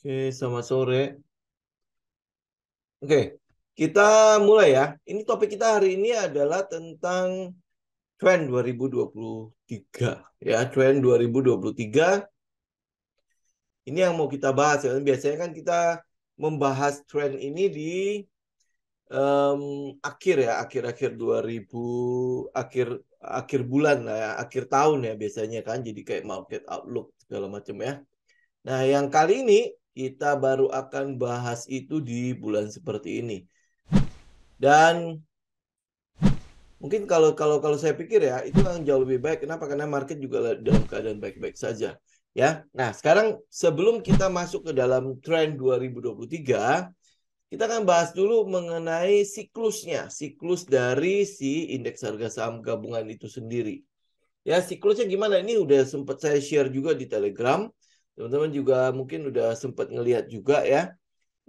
Oke, selamat sore. Oke, kita mulai ya. Ini topik kita hari ini adalah tentang tren 2023. Ya, tren 2023. Ini yang mau kita bahas ya. Biasanya kan kita membahas tren ini di em, akhir ya, akhir-akhir 2000, akhir akhir bulan lah ya, akhir tahun ya biasanya kan. Jadi kayak market outlook segala macam ya. Nah, yang kali ini kita baru akan bahas itu di bulan seperti ini. Dan mungkin kalau saya pikir ya itu yang jauh lebih baik. Kenapa? Karena market juga dalam keadaan baik-baik saja. Ya. Nah, sekarang sebelum kita masuk ke dalam tren 2023, kita akan bahas dulu mengenai siklusnya, siklus dari si indeks harga saham gabungan itu sendiri. Ya, siklusnya gimana? Ini udah sempat saya share juga di Telegram. Teman-teman juga mungkin udah sempat ngelihat juga ya.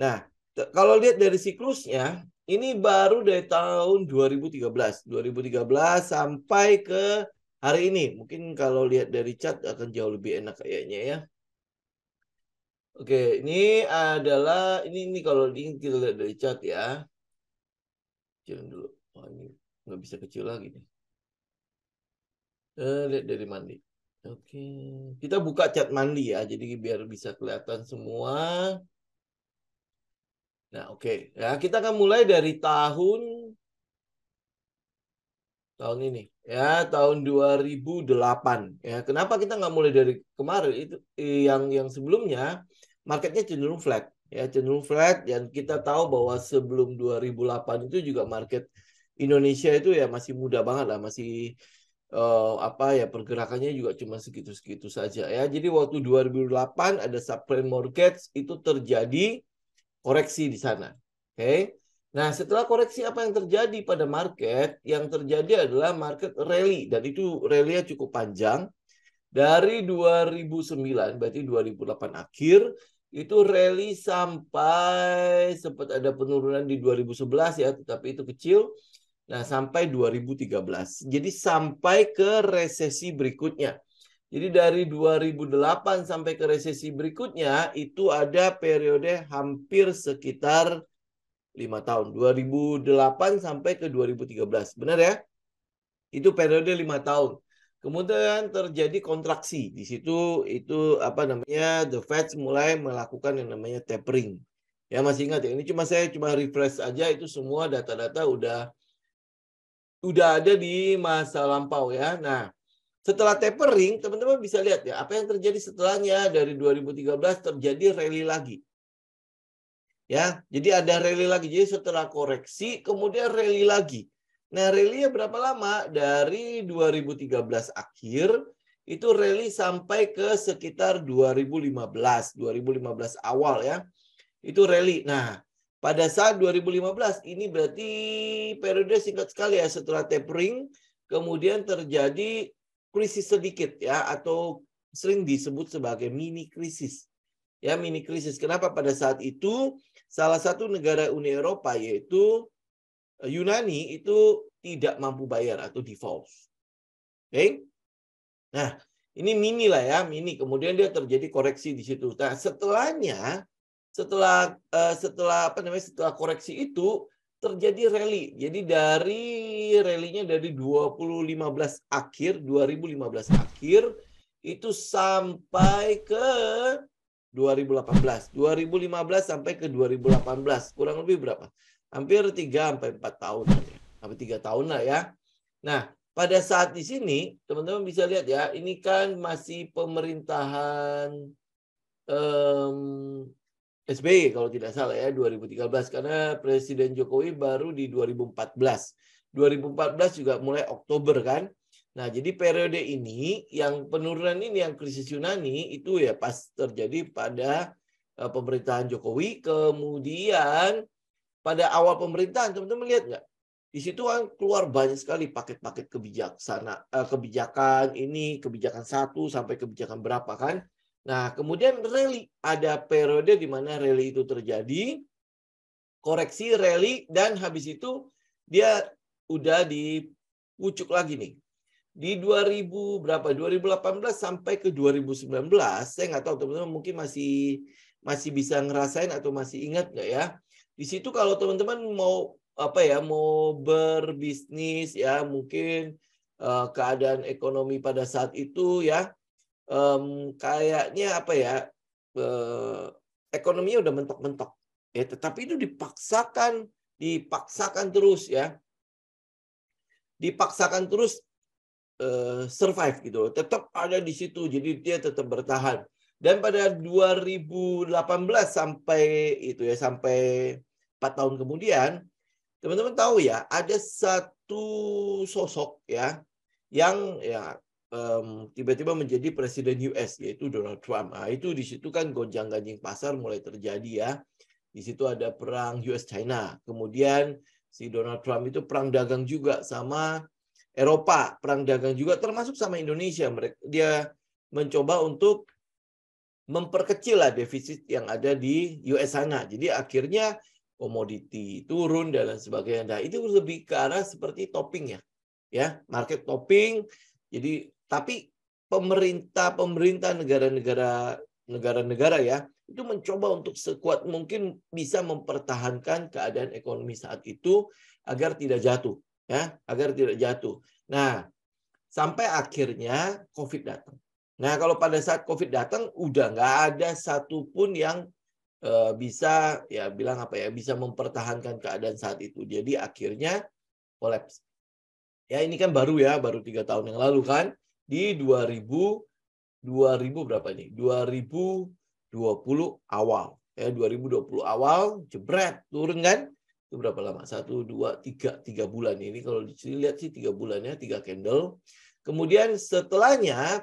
Nah, kalau lihat dari siklusnya, ini baru dari tahun 2013. 2013 sampai ke hari ini. Mungkin kalau lihat dari chart akan jauh lebih enak kayaknya ya. Oke, ini adalah ini kalau ini kita lihat dari chart ya. Kecilin dulu. Oh, ini nggak bisa kecil lagi nih. Lihat dari mandi. Oke, kita buka chat mandi ya, jadi biar bisa kelihatan semua. Nah, oke. Ya, kita akan mulai dari tahun ini ya, tahun 2008 ya. Kenapa kita nggak mulai dari kemarin itu yang sebelumnya marketnya cenderung flat ya, cenderung flat, dan kita tahu bahwa sebelum 2008 itu juga market Indonesia itu ya masih muda banget lah, masih apa ya, pergerakannya juga cuma segitu-segitu saja ya. Jadi waktu 2008 ada subprime mortgage itu terjadi koreksi di sana. Oke. Nah, setelah koreksi apa yang terjadi pada market? Yang terjadi adalah market rally, dan itu rally-nya cukup panjang. Dari 2009, berarti 2008 akhir, itu rally sampai sempat ada penurunan di 2011 ya, tetapi itu kecil. Nah, sampai 2013. Jadi sampai ke resesi berikutnya. Jadi dari 2008 sampai ke resesi berikutnya itu ada periode hampir sekitar 5 tahun. 2008 sampai ke 2013. Benar ya? Itu periode 5 tahun. Kemudian terjadi kontraksi. Di situ itu apa namanya? The Fed mulai melakukan yang namanya tapering. Ya, masih ingat ya? Ini saya cuma refresh aja, itu semua data-data udah ada di masa lampau ya. Nah, setelah tapering, teman-teman bisa lihat ya, apa yang terjadi setelahnya. Dari 2013 terjadi rally lagi. Ya, jadi ada rally lagi. Jadi setelah koreksi, kemudian rally lagi. Nah, rally-nya berapa lama? Dari 2013 akhir, itu rally sampai ke sekitar 2015. 2015 awal ya. Itu rally. Nah, pada saat 2015, ini berarti periode singkat sekali ya. Setelah tapering, kemudian terjadi krisis sedikit ya, atau sering disebut sebagai mini krisis. Ya, mini krisis. Kenapa? Pada saat itu salah satu negara Uni Eropa yaitu Yunani itu tidak mampu bayar atau default. Oke? Nah, ini mini lah ya, mini. Kemudian dia terjadi koreksi di situ. Nah, setelah koreksi itu terjadi rally. Jadi dari rally-nya dari 2015 akhir itu sampai ke 2018. 2015 sampai ke 2018. Kurang lebih berapa? Hampir 3 sampai 4 tahun ya. Hampir 3 tahun lah ya. Nah, pada saat di sini teman-teman bisa lihat ya, ini kan masih pemerintahan SBY kalau tidak salah ya, 2013, karena Presiden Jokowi baru di 2014. 2014 juga mulai Oktober kan. Nah, jadi periode ini yang penurunan ini, yang krisis Yunani itu ya pas terjadi pada pemerintahan Jokowi. Kemudian pada awal pemerintahan, teman-teman lihat nggak? Di situ kan keluar banyak sekali paket-paket kebijakan ini, kebijakan 1 sampai kebijakan berapa kan. Nah, kemudian rally. Ada periode di mana rally itu terjadi, koreksi rally, dan habis itu dia udah dipucuk lagi nih. Di 2018 sampai ke 2019, saya nggak tahu teman-teman mungkin masih masih bisa ngerasain atau masih ingat nggak ya? Di situ kalau teman-teman mau mau berbisnis ya, mungkin keadaan ekonomi pada saat itu ya, kayaknya ekonominya udah mentok-mentok ya, tetapi itu dipaksakan terus ya, dipaksakan terus survive gitu, tetap ada di situ, jadi dia tetap bertahan. Dan pada 2018 sampai 4 tahun kemudian, teman-teman tahu ya, ada satu sosok ya yang tiba-tiba menjadi presiden US, yaitu Donald Trump. Nah, itu di situ kan gonjang-ganjing pasar mulai terjadi ya. Di situ ada perang US-China. Kemudian si Donald Trump itu perang dagang juga sama Eropa, perang dagang juga termasuk sama Indonesia. Dia mencoba untuk memperkecil lah defisit yang ada di US sana. Jadi akhirnya komoditi turun dan lain sebagainya. Nah, itu lebih ke arah seperti topping ya. Ya, market topping. Jadi tapi pemerintah negara-negara ya itu mencoba untuk sekuat mungkin bisa mempertahankan keadaan ekonomi saat itu agar tidak jatuh ya, agar tidak jatuh. Nah, sampai akhirnya COVID datang. Nah, kalau pada saat COVID datang udah nggak ada satupun yang bisa ya bisa mempertahankan keadaan saat itu. Jadi akhirnya kolaps. Ya ini kan baru 3 tahun yang lalu kan, di 2000 berapa nih? 2020 awal. Ya 2020 awal jebret turun kan? Itu berapa lama? 1 2 3 bulan. Ini kalau dilihat sih 3 bulan ya, 3 candle. Kemudian setelahnya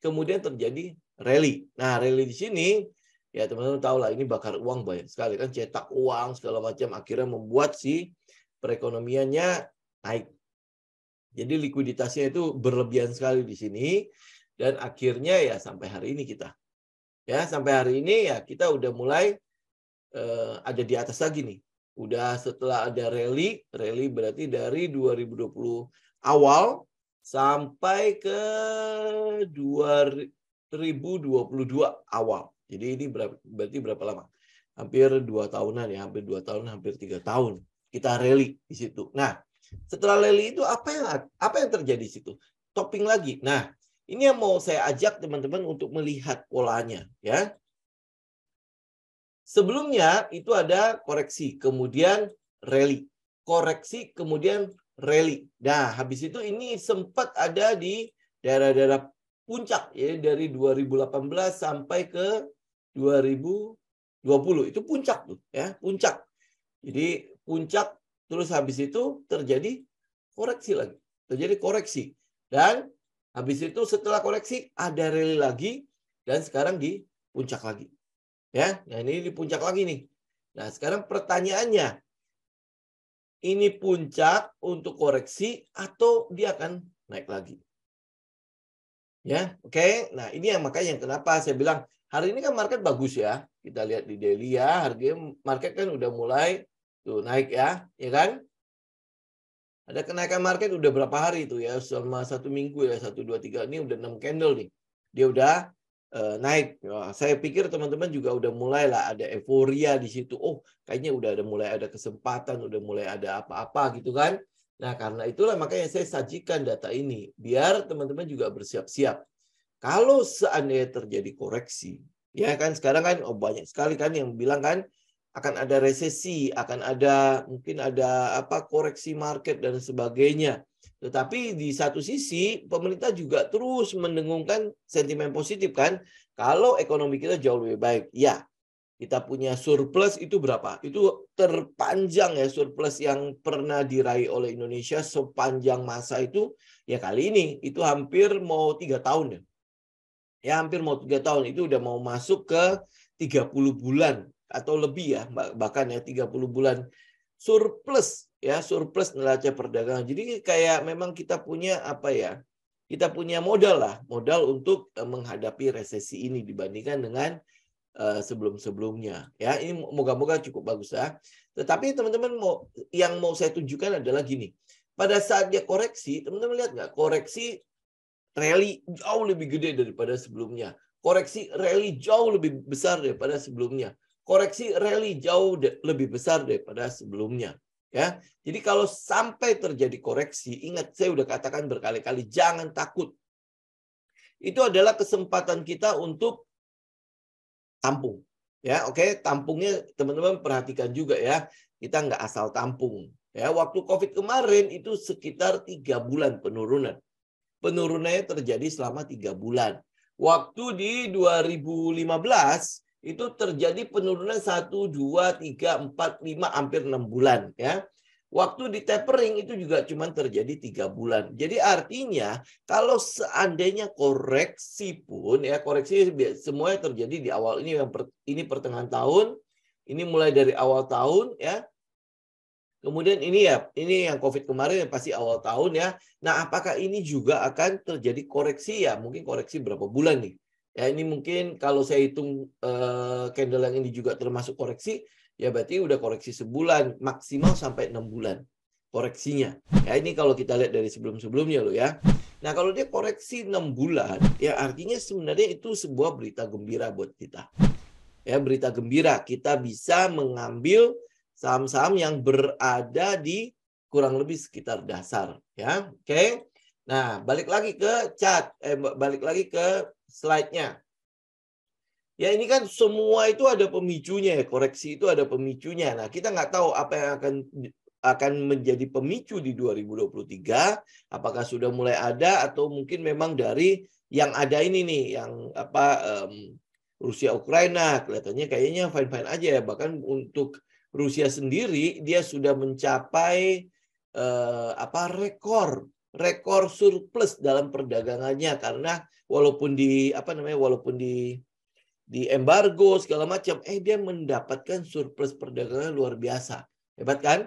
kemudian terjadi rally. Nah, rally di sini ya teman-teman tahu lah, ini bakar uang banyak sekali kan, cetak uang segala macam, akhirnya membuat si perekonomiannya naik. Jadi likuiditasnya itu berlebihan sekali di sini, dan akhirnya ya sampai hari ini kita udah mulai ada di atas lagi nih. Udah setelah ada rally berarti dari 2020 awal sampai ke 2022 awal. Jadi ini berarti berapa lama? Hampir 2 tahunan ya, hampir 2 tahun, hampir 3 tahun kita rally di situ. Nah, setelah rally itu apa yang terjadi di situ? Topping lagi. Nah, ini yang mau saya ajak teman-teman untuk melihat polanya ya. Sebelumnya itu ada koreksi, kemudian rally. Koreksi, kemudian rally. Nah, habis itu ini sempat ada di daerah-daerah puncak ya, dari 2018 sampai ke 2020. Itu puncak tuh ya, puncak. Jadi puncak, terus habis itu terjadi koreksi lagi. Terjadi koreksi. Dan habis itu setelah koreksi ada rally lagi, dan sekarang di puncak lagi. Ya, nah ini di puncak lagi nih. Nah, sekarang pertanyaannya, ini puncak untuk koreksi atau dia akan naik lagi? Ya, oke. Nah, ini yang makanya kenapa saya bilang hari ini kan market bagus ya. Kita lihat di daily ya, harga market kan udah mulai tuh naik ya, ya kan? Ada kenaikan market udah berapa hari itu ya, selama 1 minggu ya, 1 2 3, ini udah 6 candle nih. Dia udah naik. Nah, saya pikir teman-teman juga udah mulai lah ada euforia di situ. Oh, kayaknya udah mulai ada kesempatan, udah mulai ada apa-apa gitu kan. Nah, karena itulah makanya saya sajikan data ini biar teman-teman juga bersiap-siap. Kalau seandainya terjadi koreksi, ya kan sekarang kan banyak sekali kan yang bilang kan akan ada resesi, akan ada mungkin ada koreksi market dan sebagainya. Tetapi di satu sisi pemerintah juga terus mendengungkan sentimen positif kan. Kalau ekonomi kita jauh lebih baik, ya kita punya surplus itu berapa? Itu terpanjang ya, surplus yang pernah diraih oleh Indonesia sepanjang masa itu ya kali ini itu hampir mau 3 tahun ya. Ya hampir mau 3 tahun, itu udah mau masuk ke 30 bulan atau lebih ya, bahkan ya 30 bulan surplus ya, surplus neraca perdagangan. Jadi kayak memang kita punya kita punya modal lah, modal untuk menghadapi resesi ini dibandingkan dengan sebelum-sebelumnya ya. Ini moga-moga cukup bagus ya. Tetapi teman-teman yang mau saya tunjukkan adalah gini, pada saat dia koreksi, teman-teman lihat nggak, koreksi rally jauh lebih gede daripada sebelumnya. Koreksi rally jauh lebih besar daripada sebelumnya. Koreksi rally jauh lebih besar daripada sebelumnya. Ya, jadi kalau sampai terjadi koreksi, ingat saya udah katakan berkali-kali, jangan takut. Itu adalah kesempatan kita untuk tampung. Ya, oke, tampungnya teman-teman perhatikan juga ya. Kita nggak asal tampung. Ya, waktu COVID kemarin itu sekitar 3 bulan penurunan. Penurunannya terjadi selama 3 bulan. Waktu di 2015 itu terjadi penurunan 1, 2, 3, 4, 5, hampir 6 bulan. Ya. Waktu di tapering itu juga cuma terjadi 3 bulan. Jadi artinya kalau seandainya koreksi pun, ya koreksi semuanya terjadi di awal ini pertengahan tahun, ini mulai dari awal tahun ya. Kemudian ini yang COVID kemarin yang pasti awal tahun ya. Nah, apakah ini juga akan terjadi koreksi ya? Mungkin koreksi berapa bulan nih? Ya, ini mungkin kalau saya hitung candle yang ini juga termasuk koreksi, ya berarti udah koreksi sebulan, maksimal sampai 6 bulan koreksinya. Ya, ini kalau kita lihat dari sebelum-sebelumnya loh ya. Nah, kalau dia koreksi 6 bulan, ya artinya sebenarnya itu sebuah berita gembira buat kita. Ya, berita gembira, kita bisa mengambil saham-saham yang berada di kurang lebih sekitar dasar ya. Oke. Nah, balik lagi ke chart, balik lagi ke slide-nya. Ya, ini kan semua itu ada pemicunya ya, koreksi itu ada pemicunya. Nah, kita nggak tahu apa yang akan menjadi pemicu di 2023, apakah sudah mulai ada atau mungkin memang dari yang ada ini nih, yang Rusia Ukraina kelihatannya kayaknya fine-fine aja ya. Bahkan untuk Rusia sendiri dia sudah mencapai rekor surplus dalam perdagangannya, karena walaupun di embargo segala macam, dia mendapatkan surplus perdagangan luar biasa. Hebat kan?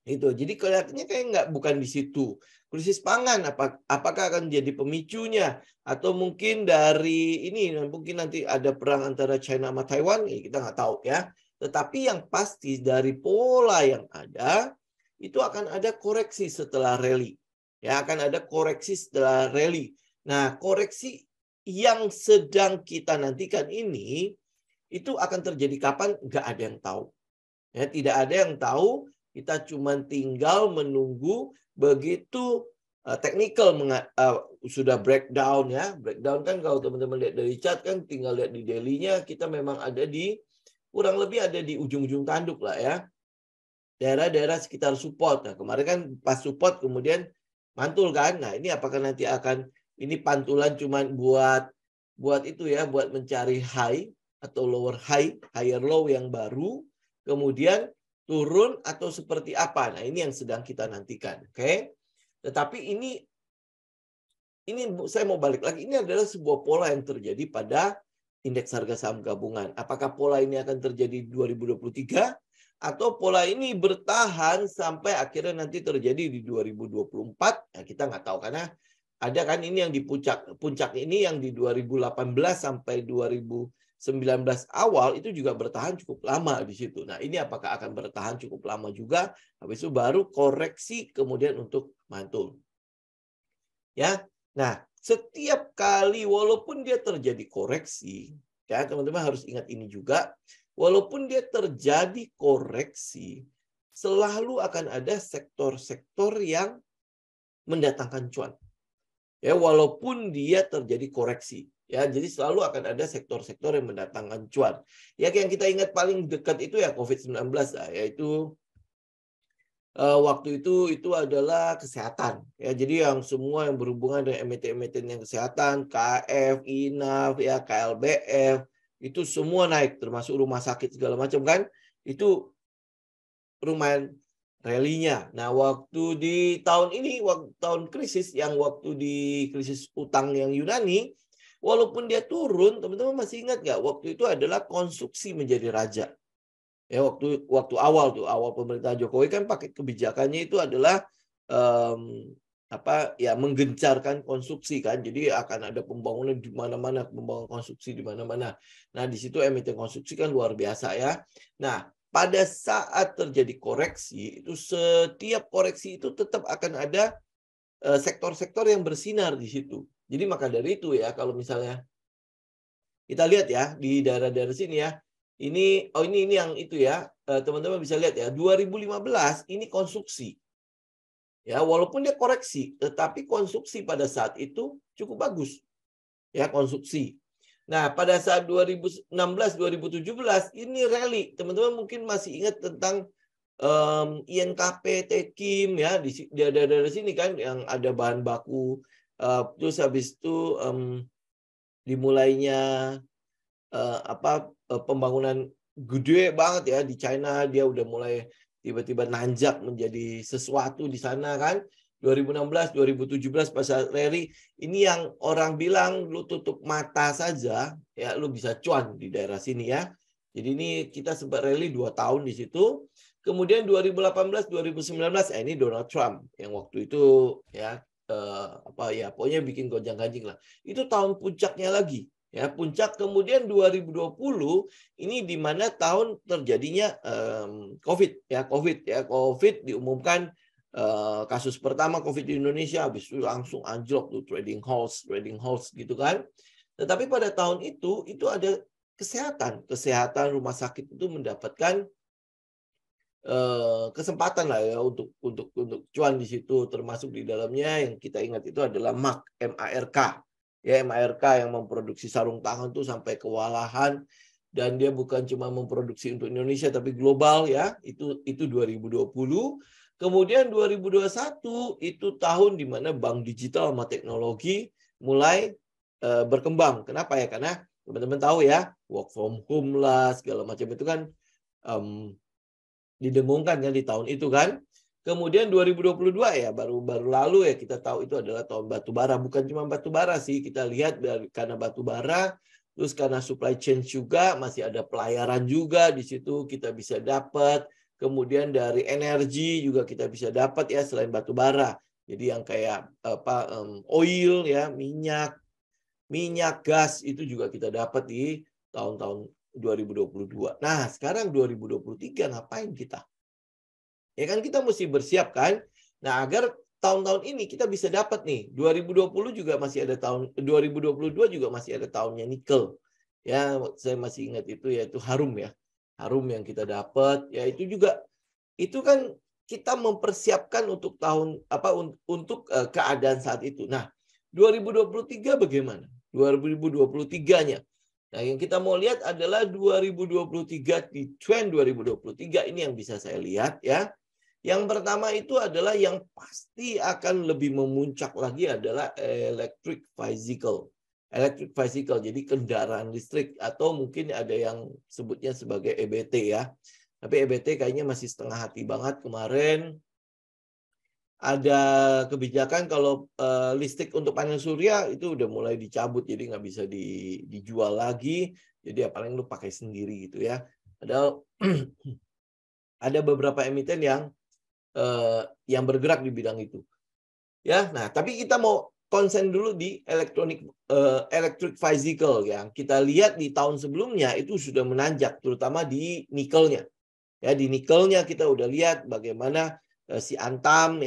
Itu. Jadi kelihatannya kayak bukan di situ. Krisis pangan apakah akan jadi pemicunya, atau mungkin dari ini mungkin nanti ada perang antara China sama Taiwan, kita nggak tahu ya. Tetapi yang pasti dari pola yang ada itu akan ada koreksi setelah rally. Ya, akan ada koreksi setelah rally. Nah, koreksi yang sedang kita nantikan ini itu akan terjadi kapan? Nggak ada yang tahu. Ya, tidak ada yang tahu. Kita cuma tinggal menunggu begitu technical sudah breakdown ya. Breakdown kan kalau teman-teman lihat dari chart kan tinggal lihat di daily-nya, kita memang ada di kurang lebih ada di ujung-ujung tanduk lah ya. Daerah-daerah sekitar support. Nah, kemarin kan pas support kemudian mantul kan. Nah, ini apakah nanti ini pantulan cuma buat itu ya, buat mencari high atau lower high, higher low yang baru, kemudian turun atau seperti apa. Nah, ini yang sedang kita nantikan, oke? Tetapi ini saya mau balik lagi, ini adalah sebuah pola yang terjadi pada indeks harga saham gabungan. Apakah pola ini akan terjadi di 2023 atau pola ini bertahan sampai akhirnya nanti terjadi di 2024? Nah, kita nggak tahu, karena ada kan ini yang di puncak ini yang di 2018 sampai 2019 awal itu juga bertahan cukup lama di situ. Nah, ini apakah akan bertahan cukup lama juga? Habis itu baru koreksi kemudian untuk mantul. Ya. Nah, setiap kali walaupun dia terjadi koreksi, ya teman-teman harus ingat ini juga, walaupun dia terjadi koreksi, selalu akan ada sektor-sektor yang mendatangkan cuan. Ya, walaupun dia terjadi koreksi. Ya, jadi selalu akan ada sektor-sektor yang mendatangkan cuan. Ya, yang kita ingat paling dekat itu ya COVID-19, yaitu waktu itu adalah kesehatan. Ya, jadi yang semua yang berhubungan dengan emiten-emiten yang kesehatan, KF, INAF, ya KLBF, itu semua naik, termasuk rumah sakit segala macam kan, itu lumayan rally-nya. Nah, waktu di tahun ini, tahun krisis, waktu di krisis utang yang Yunani, walaupun dia turun, teman-teman masih ingat nggak? Waktu itu adalah konstruksi menjadi raja. Ya, waktu awal pemerintah Jokowi kan pakai kebijakannya itu adalah menggencarkan konstruksi kan. Jadi akan ada pembangunan di mana-mana, pembangunan konstruksi di mana-mana. Nah, di situ emiten konstruksi kan luar biasa ya. Nah, pada saat terjadi koreksi, itu setiap koreksi itu tetap akan ada sektor-sektor yang bersinar di situ. Jadi maka dari itu ya, kalau misalnya Kita lihat ya di daerah-daerah sini ya. Ini yang itu ya. Teman-teman bisa lihat ya, 2015 ini konstruksi. Ya, walaupun dia koreksi, tetapi konstruksi pada saat itu cukup bagus. Ya, konstruksi. Nah, pada saat 2016 2017 ini rally. Teman-teman mungkin masih ingat tentang INKP, Tekim ya di daerah sini kan yang ada bahan baku, terus habis itu dimulainya pembangunan gede banget ya di China. Dia udah mulai tiba-tiba nanjak menjadi sesuatu di sana kan. 2016 2017 pas rally ini yang orang bilang lu tutup mata saja ya lu bisa cuan di daerah sini ya. Jadi ini kita sempat rally 2 tahun di situ. Kemudian 2018 2019 ini Donald Trump yang waktu itu ya pokoknya bikin gonjang-ganjing lah. Itu tahun puncaknya lagi. Ya, puncak kemudian 2020 ini di mana tahun terjadinya COVID ya. COVID diumumkan kasus pertama COVID di Indonesia, habis itu langsung anjlok tuh trading halls gitu kan. Tetapi pada tahun itu ada kesehatan rumah sakit itu mendapatkan kesempatan lah ya untuk cuan di situ, termasuk di dalamnya yang kita ingat itu adalah MARK. Ya, MARK yang memproduksi sarung tangan tuh sampai kewalahan, dan dia bukan cuma memproduksi untuk Indonesia tapi global ya. Itu 2020. Kemudian 2021 itu tahun di mana bank digital sama teknologi mulai berkembang. Kenapa ya? Karena teman-teman tahu ya, work from home lah segala macam itu kan didengungkan kan di tahun itu kan. Kemudian 2022 ya baru lalu ya kita tahu itu adalah tahun batu bara. Bukan cuma batu bara sih, kita lihat karena batu bara, terus karena supply chain juga, masih ada pelayaran juga di situ kita bisa dapat. Kemudian dari energi juga kita bisa dapat ya selain batu bara. Jadi yang kayak oil ya, minyak, gas itu juga kita dapat di tahun-tahun 2022. Nah, sekarang 2023 ngapain kita? Ya kan kita mesti bersiap kan. Nah, agar tahun-tahun ini kita bisa dapat nih. 2020 juga masih ada tahun 2022 juga masih ada tahunnya nikel. Ya, saya masih ingat itu yaitu Harum ya. Harum yang kita dapat ya itu juga itu kan kita mempersiapkan untuk untuk keadaan saat itu. Nah, 2023 bagaimana? 2023-nya. Nah, yang kita mau lihat adalah 2023 di trend 2023 ini yang bisa saya lihat ya. Yang pertama itu adalah yang pasti akan lebih memuncak lagi adalah electric bicycle. Electric bicycle, jadi kendaraan listrik atau mungkin ada yang sebutnya sebagai EBT ya. Tapi EBT kayaknya masih setengah hati banget. Kemarin ada kebijakan kalau listrik untuk panel surya itu udah mulai dicabut, jadi nggak bisa dijual lagi. Jadi ya paling lu pakai sendiri gitu ya. Padahal ada beberapa emiten yang bergerak di bidang itu. Ya, nah tapi kita mau konsen dulu di electric bicycle ya. Kita lihat di tahun sebelumnya itu sudah menanjak, terutama di nikelnya. Ya, di nikelnya kita udah lihat bagaimana si Antam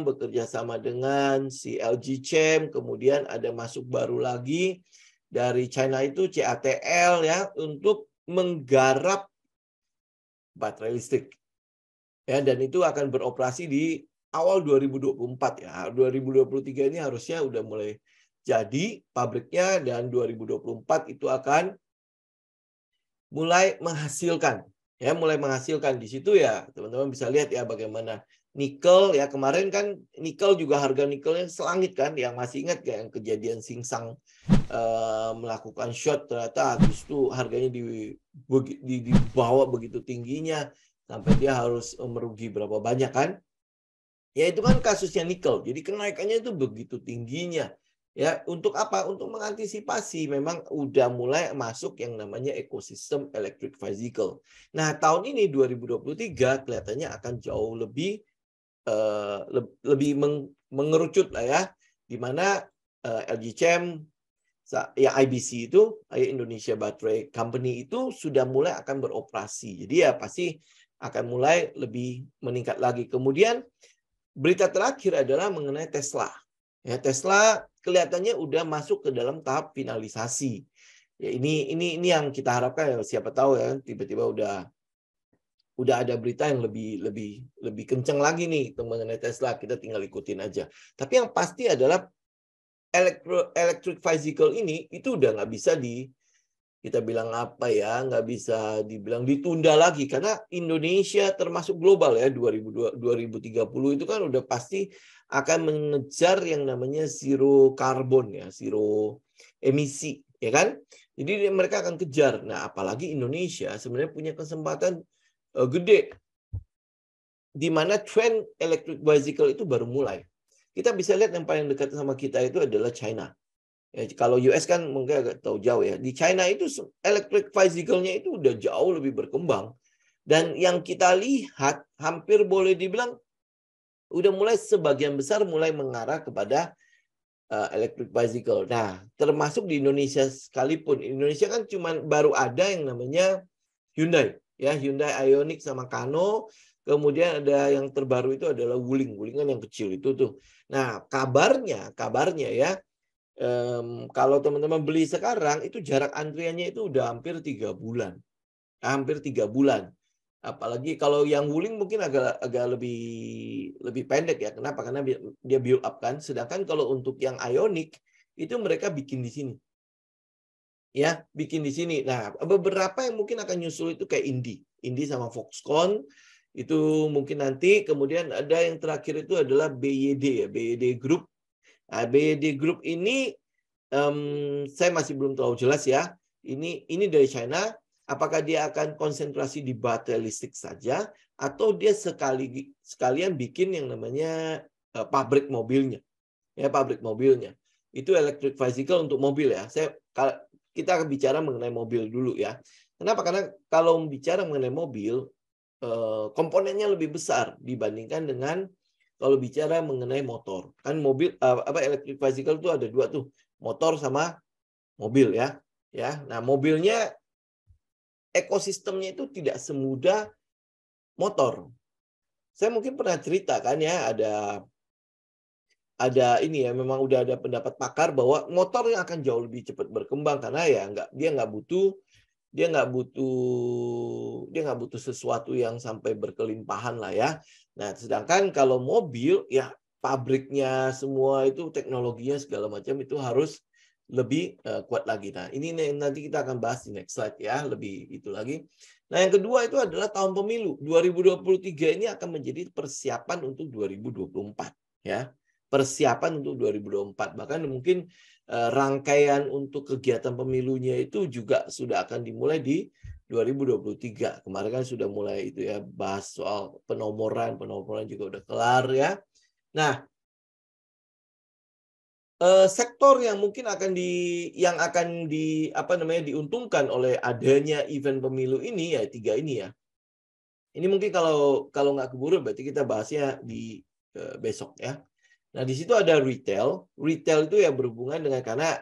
bekerja sama dengan si LG Chem, kemudian ada masuk baru lagi dari China itu CATL ya untuk menggarap baterai listrik. Ya, dan itu akan beroperasi di awal 2024 ya. 2023 ini harusnya udah mulai jadi pabriknya, dan 2024 itu akan mulai menghasilkan. Ya, mulai menghasilkan di situ ya. Teman-teman bisa lihat ya bagaimana nikel ya, kemarin kan nikel juga harga nikelnya selangit kan. Yang masih ingat kayak yang kejadian Singsang melakukan short, ternyata habis itu harganya dibawa begitu tingginya sampai dia harus merugi berapa banyak kan. Ya itu kan kasusnya nikel. Jadi kenaikannya itu begitu tingginya. Ya, untuk apa? Untuk mengantisipasi memang udah mulai masuk yang namanya ekosistem electric vehicle. Nah, tahun ini 2023 kelihatannya akan jauh lebih mengerucut lah ya. Di mana LG Chem ya IBC itu Indonesia Battery Company itu sudah mulai akan beroperasi. Jadi ya pasti akan mulai lebih meningkat lagi. Kemudian berita terakhir adalah mengenai Tesla. Ya, Tesla kelihatannya udah masuk ke dalam tahap finalisasi. Ya ini yang kita harapkan ya, siapa tahu ya tiba-tiba udah ada berita yang lebih kencang lagi nih mengenai Tesla, kita tinggal ikutin aja. Tapi yang pasti adalah electric bicycle ini itu udah nggak bisa kita bilang apa ya, nggak bisa dibilang ditunda lagi karena Indonesia termasuk global ya 2030 itu kan udah pasti akan mengejar yang namanya zero carbon ya, zero emisi ya kan. Jadi mereka akan kejar. Nah, apalagi Indonesia sebenarnya punya kesempatan gede di mana tren electric bicycle itu baru mulai. Kita bisa lihat yang paling dekat sama kita itu adalah China. Ya, kalau US kan mungkin agak tahu jauh ya. Di China itu electric bicycle-nya itu udah jauh lebih berkembang. Dan yang kita lihat hampir boleh dibilang udah mulai sebagian besar mulai mengarah kepada electric bicycle. Nah, termasuk di Indonesia sekalipun. Indonesia kan cuma baru ada yang namanya Hyundai. Ya, Hyundai Ioniq sama Kano. Kemudian ada yang terbaru itu adalah Wuling. Wuling kan yang kecil itu tuh. Nah, kabarnya ya, kalau teman-teman beli sekarang itu jarak antriannya itu udah hampir 3 bulan. Hampir 3 bulan. Apalagi kalau yang Wuling mungkin agak lebih pendek ya. Kenapa? Karena dia build up kan. Sedangkan kalau untuk yang Ioniq itu mereka bikin di sini. Ya, bikin di sini. Nah, beberapa yang mungkin akan nyusul itu kayak Indi sama Foxconn itu mungkin nanti. Kemudian ada yang terakhir itu adalah BYD ya, BYD Group. Nah, BYD Group ini saya masih belum terlalu jelas ya. Ini dari China. Apakah dia akan konsentrasi di baterai listrik saja atau dia sekalian bikin yang namanya pabrik mobilnya. Ya, pabrik mobilnya. Itu electric bicycle untuk mobil ya. Kita akan bicara mengenai mobil dulu ya. Kenapa? Karena kalau bicara mengenai mobil, komponennya lebih besar dibandingkan dengan kalau bicara mengenai motor. Kan mobil electric bicycle itu ada dua tuh, motor sama mobil ya. Ya. Nah, mobilnya ekosistemnya itu tidak semudah motor. Saya mungkin pernah cerita kan ya, ada ini ya, memang udah ada pendapat pakar bahwa motor yang akan jauh lebih cepat berkembang karena ya dia nggak butuh sesuatu yang sampai berkelimpahan lah ya. Nah, sedangkan kalau mobil ya pabriknya semua itu teknologinya segala macam itu harus lebih kuat lagi. Nah, ini nanti kita akan bahas di next slide ya, lebih itu lagi. Nah, yang kedua itu adalah tahun pemilu. 2023 ini akan menjadi persiapan untuk 2024 ya. Persiapan untuk 2024. Bahkan mungkin rangkaian untuk kegiatan pemilunya itu juga sudah akan dimulai di 2023. Kemarin kan sudah mulai itu ya, bahas soal penomoran juga udah kelar ya. Nah, sektor yang mungkin akan diuntungkan oleh adanya event pemilu ini ya 3 ini ya. Ini mungkin kalau nggak keburu berarti kita bahasnya di besok ya. Nah, di situ ada retail. Retail itu ya berhubungan dengan karena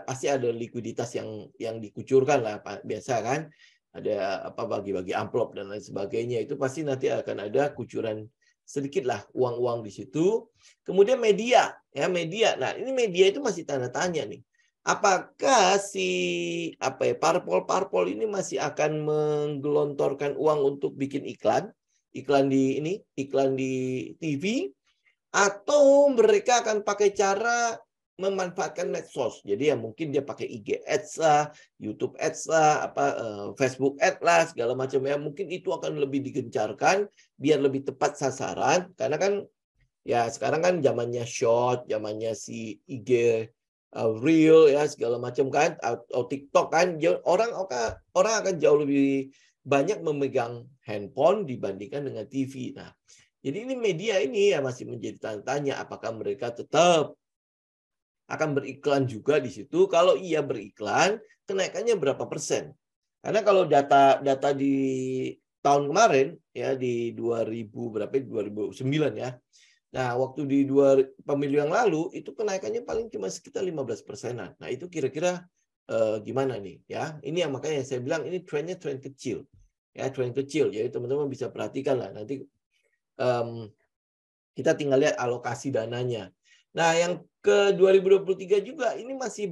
pasti ada likuiditas yang dikucurkan lah biasa kan. Ada bagi-bagi amplop dan lain sebagainya. Itu pasti nanti akan ada kucuran sedikit lah uang-uang di situ. Kemudian media, ya media. Nah, ini media itu masih tanda tanya nih. Apakah parpol ini masih akan menggelontorkan uang untuk bikin iklan di TV, atau mereka akan pakai cara memanfaatkan medsos. Jadi ya mungkin dia pakai IG Ads lah, YouTube Ads lah, Facebook Ads lah, segala macam ya. Mungkin itu akan lebih digencarkan biar lebih tepat sasaran. Karena kan ya sekarang kan zamannya short, zamannya si IG Reel ya segala macam kan, atau TikTok kan. Orang akan jauh lebih banyak memegang handphone dibandingkan dengan TV. Nah, jadi ini media ini ya masih menjadi tanda tanya apakah mereka tetap akan beriklan juga di situ. Kalau iya beriklan, kenaikannya berapa persen? Karena kalau data di tahun kemarin ya di 2009 ya. Nah, waktu di pemilu yang lalu itu kenaikannya paling cuma sekitar 15%-an. Nah, itu kira-kira gimana nih ya? Ini yang makanya saya bilang ini trennya tren kecil. Ya, tren kecil. Jadi teman-teman bisa perhatikan lah nanti kita tinggal lihat alokasi dananya. Nah, yang ke 2023 juga ini masih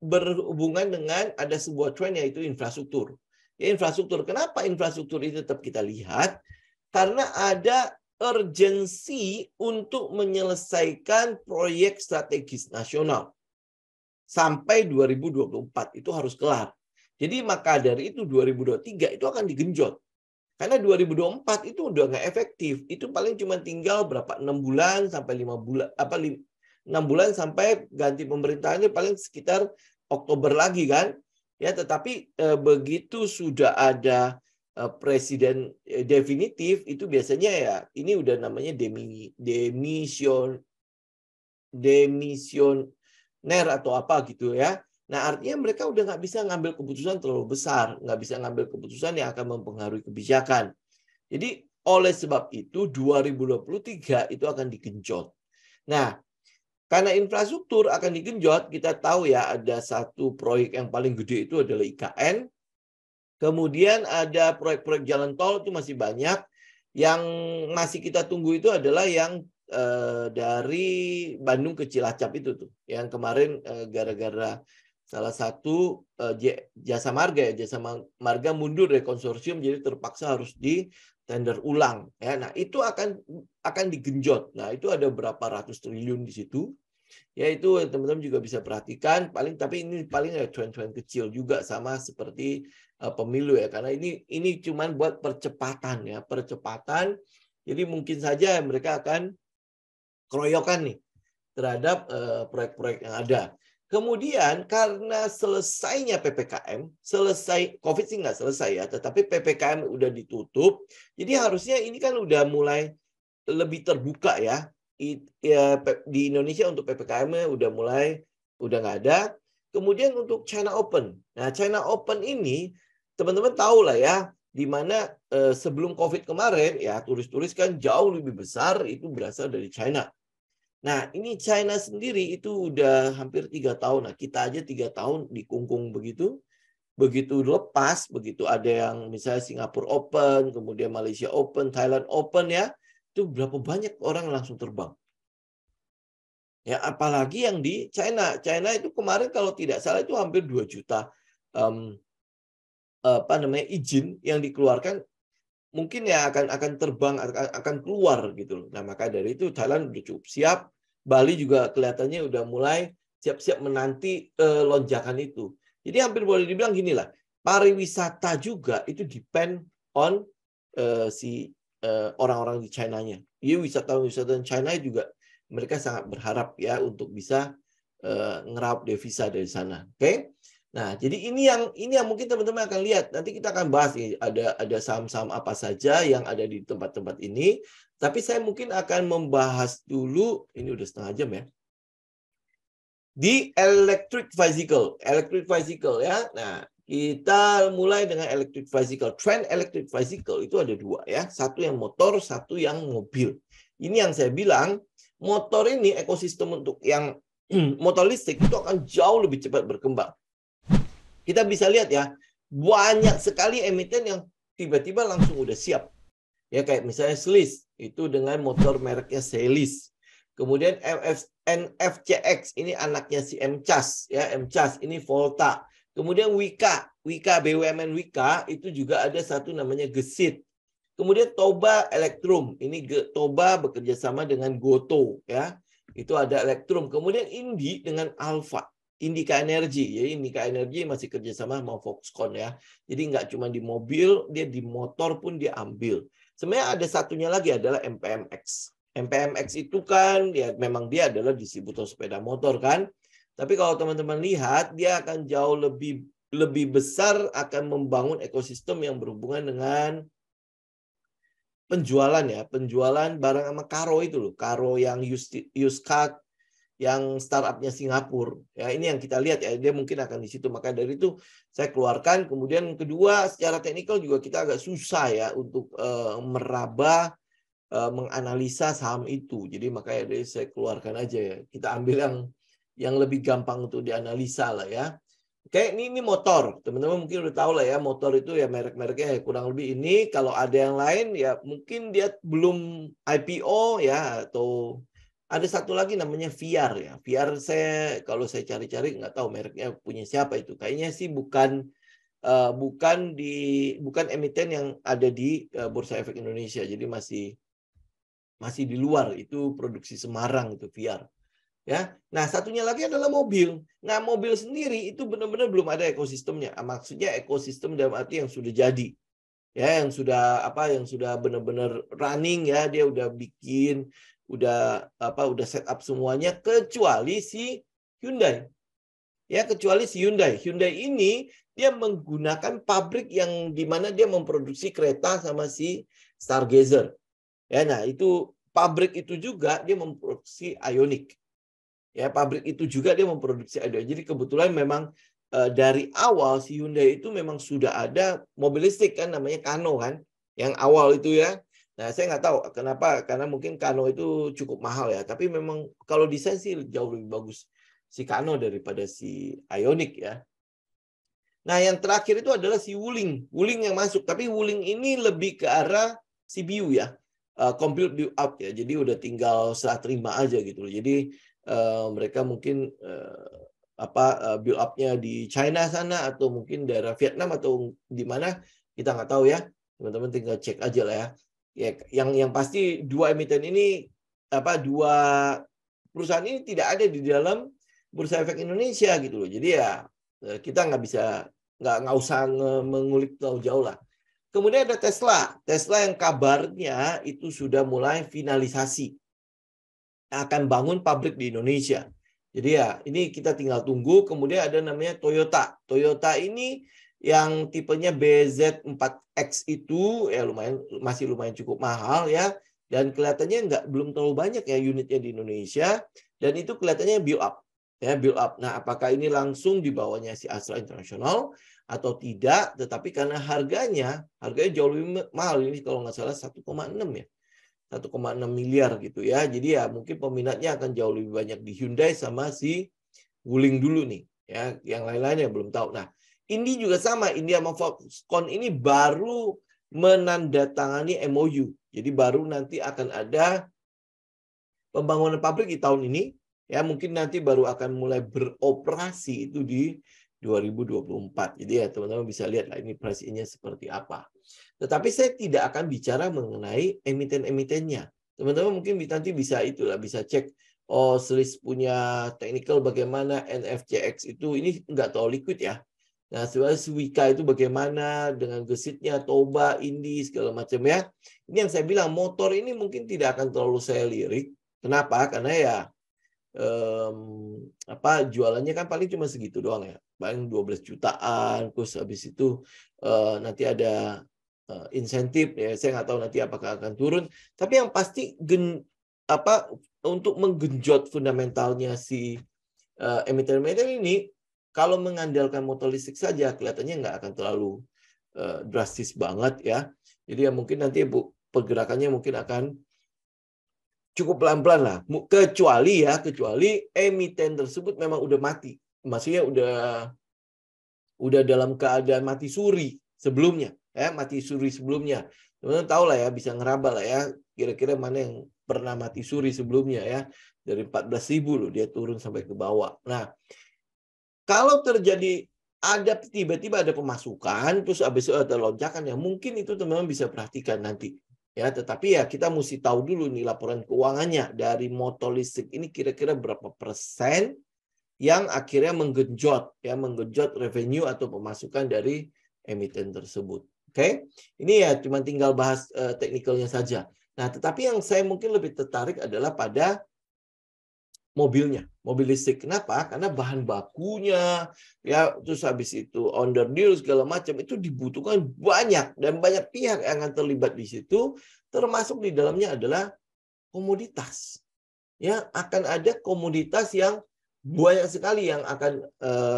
berhubungan dengan ada sebuah tren yaitu infrastruktur. Ya, infrastruktur. Kenapa infrastruktur itu tetap kita lihat? Karena ada urgensi untuk menyelesaikan proyek strategis nasional. Sampai 2024 itu harus kelar. Jadi maka dari itu 2023 itu akan digenjot. Karena 2024 itu udah nggak efektif. Itu paling cuma tinggal berapa? 6 bulan sampai 5 bulan. 6 bulan sampai ganti pemerintahannya paling sekitar Oktober lagi kan. Ya, tetapi begitu sudah ada presiden definitif itu biasanya ya ini udah namanya demisioner atau apa gitu ya. Nah, artinya mereka udah nggak bisa ngambil keputusan terlalu besar, nggak bisa ngambil keputusan yang akan mempengaruhi kebijakan. Jadi oleh sebab itu 2023 itu akan digenjot. Nah, karena infrastruktur akan digenjot, kita tahu ya ada satu proyek yang paling gede itu adalah IKN. Kemudian ada proyek-proyek jalan tol itu masih banyak. Yang masih kita tunggu itu adalah yang dari Bandung ke Cilacap itu tuh. Yang kemarin gara-gara salah satu Jasa Marga mundur dari konsorsium jadi terpaksa harus di tender ulang ya. Nah, itu akan digenjot. Nah, itu ada berapa ratus triliun di situ. Ya, itu teman-teman juga bisa perhatikan tapi ini paling ya tren-tren kecil juga sama seperti pemilu ya, karena ini cuman buat percepatan ya, percepatan. Jadi mungkin saja mereka akan keroyokan nih terhadap proyek-proyek yang ada. Kemudian karena selesainya PPKM, selesai COVID sih nggak selesai ya, tetapi PPKM udah ditutup, jadi harusnya ini kan udah mulai lebih terbuka ya. Di Indonesia untuk PPKM udah nggak ada. Kemudian untuk China Open. Nah, China Open ini teman-teman tahu lah ya, di mana sebelum COVID kemarin ya turis-turis kan jauh lebih besar itu berasal dari China. Nah, ini China sendiri itu udah hampir 3 tahun. Nah, kita aja 3 tahun dikungkung begitu. Begitu lepas, begitu ada yang misalnya Singapura Open, kemudian Malaysia Open, Thailand Open ya, itu berapa banyak orang langsung terbang. Ya, apalagi yang di China. China itu kemarin kalau tidak salah itu hampir 2 juta izin yang dikeluarkan. Mungkin ya akan terbang, akan keluar gitu loh. Nah, maka dari itu Thailand udah cukup siap. Bali juga kelihatannya udah mulai siap-siap menanti lonjakan itu. Jadi hampir boleh dibilang gini lah, pariwisata juga itu depend on orang-orang di China-nya. Jadi wisatawan China juga mereka sangat berharap ya untuk bisa ngeraup devisa dari sana. Oke? Nah, jadi ini yang mungkin teman-teman akan lihat. Nanti kita akan bahas nih, ada saham-saham apa saja yang ada di tempat-tempat ini. Tapi saya mungkin akan membahas dulu, ini udah setengah jam ya. Di electric vehicle ya. Nah, kita mulai dengan electric vehicle. Trend electric vehicle itu ada 2 ya. Satu yang motor, satu yang mobil. Ini yang saya bilang, motor ini ekosistem untuk yang motor listrik itu akan jauh lebih cepat berkembang. Kita bisa lihat ya, banyak sekali emiten yang tiba-tiba langsung udah siap. Ya kayak misalnya Sliss, itu dengan motor mereknya Selis. Kemudian NFCX, ini anaknya si MCAS. Ya, MCAS, ini Volta. Kemudian Wika, BUMN Wika, itu juga ada satu namanya Gesit. Kemudian Toba Elektrum, ini Toba bekerja sama dengan Goto. Ya, itu ada Elektrum. Kemudian Indi dengan Alfa. Indika Energy, ya Indika Energy masih kerjasama sama Foxconn ya. Jadi nggak cuma di mobil, dia di motor pun dia ambil. Sebenarnya ada satunya lagi adalah MPMX. MPMX itu kan ya memang dia adalah distributor sepeda motor kan. Tapi kalau teman-teman lihat, dia akan jauh lebih besar akan membangun ekosistem yang berhubungan dengan penjualan ya, penjualan barang sama Karo itu loh, Karo yang used car yang startupnya Singapura. Ya, ini yang kita lihat ya, dia mungkin akan di situ. Maka dari itu saya keluarkan. Kemudian kedua, secara teknikal juga kita agak susah ya untuk meraba, menganalisa saham itu. Jadi makanya dari saya keluarkan aja ya. Kita ambil yang lebih gampang untuk dianalisa lah ya. Oke, ini motor. Teman-teman mungkin udah tahu lah ya, motor itu ya merek-mereknya ya kurang lebih ini. Kalau ada yang lain ya mungkin dia belum IPO ya atau Ada satu lagi namanya VR ya. VR kalau saya cari-cari nggak tahu mereknya punya siapa itu. Kayaknya sih bukan emiten yang ada di Bursa Efek Indonesia. Jadi masih di luar, itu produksi Semarang itu VR. Ya. Nah, satunya lagi adalah mobil. Nah, mobil sendiri itu benar-benar belum ada ekosistemnya. Maksudnya ekosistem dalam arti yang sudah jadi. Ya, yang sudah benar-benar running ya, dia udah bikin, udah set up semuanya kecuali si Hyundai. Ya, kecuali si Hyundai. Hyundai ini dia menggunakan pabrik yang dimana dia memproduksi kereta sama si Stargazer. Ya, nah itu pabrik itu juga dia memproduksi Ioniq. Ya, pabrik itu juga dia memproduksi Ioniq. Jadi kebetulan memang dari awal si Hyundai itu memang sudah ada mobil listrik kan, namanya Kano kan, yang awal itu ya. Nah, saya nggak tahu kenapa, karena mungkin Kano itu cukup mahal ya. Tapi memang kalau desain sih jauh lebih bagus si Kano daripada si Ioniq ya. Nah, yang terakhir itu adalah si Wuling. Wuling yang masuk, tapi Wuling ini lebih ke arah CPU ya. Compute build up ya. Jadi udah tinggal serah terima aja gitu loh. Jadi mereka mungkin build up-nya di China sana atau mungkin daerah Vietnam atau di mana kita nggak tahu ya. Teman-teman tinggal cek aja lah ya. Ya, yang pasti dua emiten ini dua perusahaan ini tidak ada di dalam Bursa Efek Indonesia gitu loh. Jadi ya kita nggak usah mengulik terlalu jauh lah. Kemudian ada Tesla. Tesla yang kabarnya itu sudah mulai finalisasi akan bangun pabrik di Indonesia. Jadi ya ini kita tinggal tunggu. Kemudian ada namanya Toyota. Toyota ini yang tipenya BZ4X itu ya masih lumayan cukup mahal ya, dan kelihatannya belum terlalu banyak ya unitnya di Indonesia, dan itu kelihatannya build up. Ya, build up. Nah, apakah ini langsung di bawahnya si Astra International atau tidak? Tetapi karena harganya jauh lebih mahal, ini kalau nggak salah 1,6 ya. 1,6 miliar gitu ya. Jadi ya mungkin peminatnya akan jauh lebih banyak di Hyundai sama si Wuling dulu nih. Ya, yang lain-lainnya belum tahu. Nah, ini juga sama. India sama Foxconn ini baru menandatangani MOU. Jadi baru nanti akan ada pembangunan pabrik di tahun ini. Ya, mungkin nanti baru akan mulai beroperasi itu di 2024. Jadi ya teman-teman bisa lihat lah ini pricing-nya seperti apa. Tetapi saya tidak akan bicara mengenai emiten-emitennya. Teman-teman mungkin nanti bisa cek, Swiss punya technical bagaimana, NFCX itu ini nggak terlalu liquid ya. Nah, sebenarnya Swika itu bagaimana dengan gesitnya, Toba, Indi, segala macam ya. Ini yang saya bilang, motor ini mungkin tidak akan terlalu saya lirik. Kenapa? Karena ya jualannya kan paling cuma segitu doang ya, paling 12 jutaan, terus habis itu nanti ada insentif ya, saya nggak tahu nanti apakah akan turun, tapi yang pasti untuk menggenjot fundamentalnya si emiten-emiten ini, kalau mengandalkan motor listrik saja kelihatannya nggak akan terlalu drastis banget ya. Jadi ya mungkin nanti pergerakannya mungkin akan cukup pelan-pelan lah, kecuali emiten tersebut memang udah mati, maksudnya udah dalam keadaan mati suri sebelumnya ya, teman-teman tahu lah ya, bisa ngeraba lah ya kira-kira mana yang pernah mati suri sebelumnya ya, dari 14.000 loh dia turun sampai ke bawah. Nah, kalau terjadi tiba-tiba ada pemasukan terus habis itu ada lonjakan ya, mungkin itu teman-teman bisa perhatikan nanti. Ya, tetapi ya kita mesti tahu dulu nih laporan keuangannya dari motor listrik ini kira-kira berapa persen yang akhirnya menggenjot revenue atau pemasukan dari emiten tersebut. Oke, ini ya cuma tinggal bahas teknikalnya saja. Nah, tetapi yang saya mungkin lebih tertarik adalah pada mobil listrik. Kenapa? Karena bahan bakunya, ya terus habis itu onder deal segala macam itu dibutuhkan banyak dan banyak pihak yang akan terlibat di situ, termasuk di dalamnya adalah komoditas. Ya, akan ada komoditas yang banyak sekali yang akan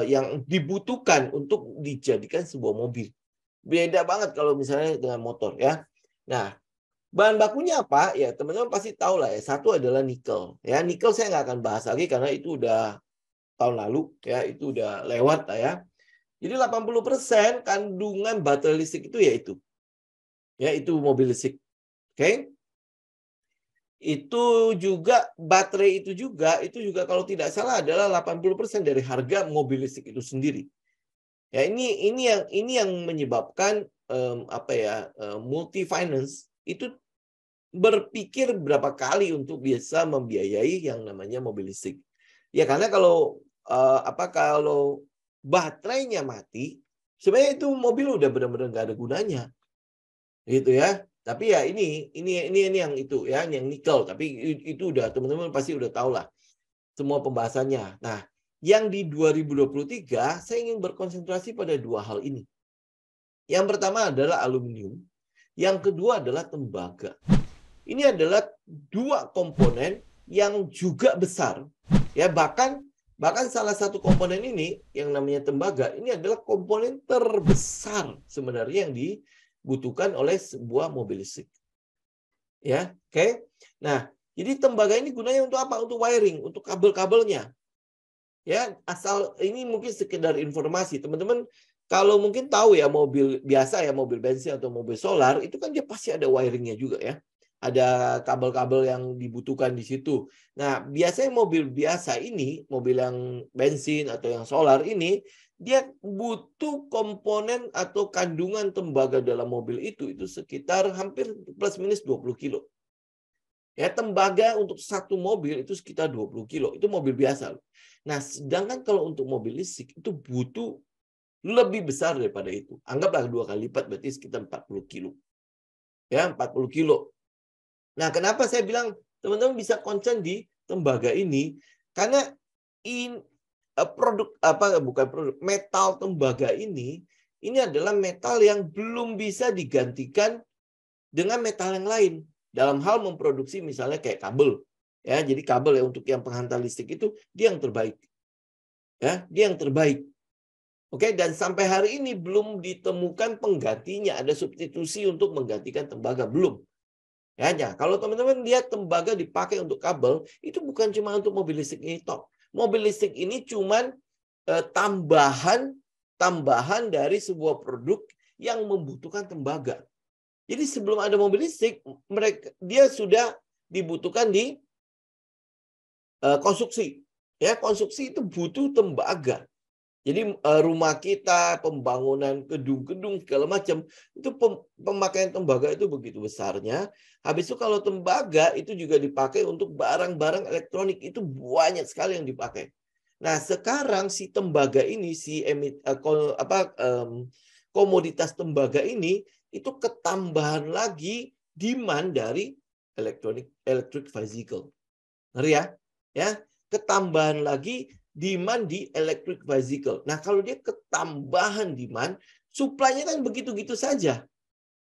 yang dibutuhkan untuk dijadikan sebuah mobil. Beda banget kalau misalnya dengan motor ya. Nah, bahan bakunya apa? Ya, teman-teman pasti tahu lah ya. Satu adalah nikel. Ya, nikel saya nggak akan bahas lagi karena itu udah tahun lalu ya, itu udah lewat lah ya. Jadi 80% kandungan baterai listrik itu ya itu. Ya, itu mobil listrik. Oke. Itu juga baterai itu juga kalau tidak salah adalah 80% dari harga mobil listrik itu sendiri. Ya, ini yang menyebabkan multi finance itu berpikir berapa kali untuk bisa membiayai yang namanya mobil listrik. Ya karena kalau kalau baterainya mati, sebenarnya itu mobil udah benar-benar nggak ada gunanya, gitu ya. Tapi ya ini yang itu ya, yang nikel. Tapi itu udah teman-teman pasti udah tahu lah semua pembahasannya. Nah, yang di 2023 saya ingin berkonsentrasi pada dua hal ini. Yang pertama adalah aluminium, yang kedua adalah tembaga. Ini adalah dua komponen yang juga besar. Ya, bahkan salah satu komponen ini yang namanya tembaga ini adalah komponen terbesar sebenarnya yang dibutuhkan oleh sebuah mobil listrik. Ya, oke. Nah, jadi tembaga ini gunanya untuk apa? Untuk wiring, untuk kabel-kabelnya. Ya, asal ini mungkin sekedar informasi. Teman-teman kalau mungkin tahu ya mobil biasa ya, mobil bensin atau mobil solar itu kan dia pasti ada wiringnya juga ya. Ada kabel-kabel yang dibutuhkan di situ. Nah, biasanya mobil biasa ini, mobil yang bensin atau yang solar ini, dia butuh komponen atau kandungan tembaga dalam mobil itu sekitar hampir plus minus 20 kilo. Ya, tembaga untuk satu mobil itu sekitar 20 kilo. Itu mobil biasa. Nah, sedangkan kalau untuk mobil listrik itu butuh lebih besar daripada itu. Anggaplah 2 kali lipat, berarti sekitar 40 kilo. Ya, 40 kilo. Nah, kenapa saya bilang teman-teman bisa concern di tembaga ini? Karena metal tembaga ini adalah metal yang belum bisa digantikan dengan metal yang lain dalam hal memproduksi misalnya kayak kabel. Ya, jadi kabel ya untuk yang penghantar listrik itu dia yang terbaik. Ya, dia yang terbaik. Oke, dan sampai hari ini belum ditemukan penggantinya, ada substitusi untuk menggantikan tembaga belum. Ya, kalau teman-teman lihat tembaga dipakai untuk kabel, itu bukan cuma untuk mobil listrik ini toh. Mobil listrik ini cuma tambahan dari sebuah produk yang membutuhkan tembaga. Jadi sebelum ada mobil listrik, dia sudah dibutuhkan di konstruksi. Ya, konstruksi itu butuh tembaga. Jadi rumah kita, pembangunan gedung-gedung segala macam, itu pemakaian tembaga itu begitu besarnya. Habis itu kalau tembaga itu juga dipakai untuk barang-barang elektronik, itu banyak sekali yang dipakai. Nah, sekarang si tembaga ini, komoditas tembaga ini itu ketambahan lagi demand dari electric vehicle. Ngeri ya? Ya, ketambahan lagi demand di electric vehicle. Nah, kalau dia ketambahan demand, supply-nya kan begitu-gitu saja.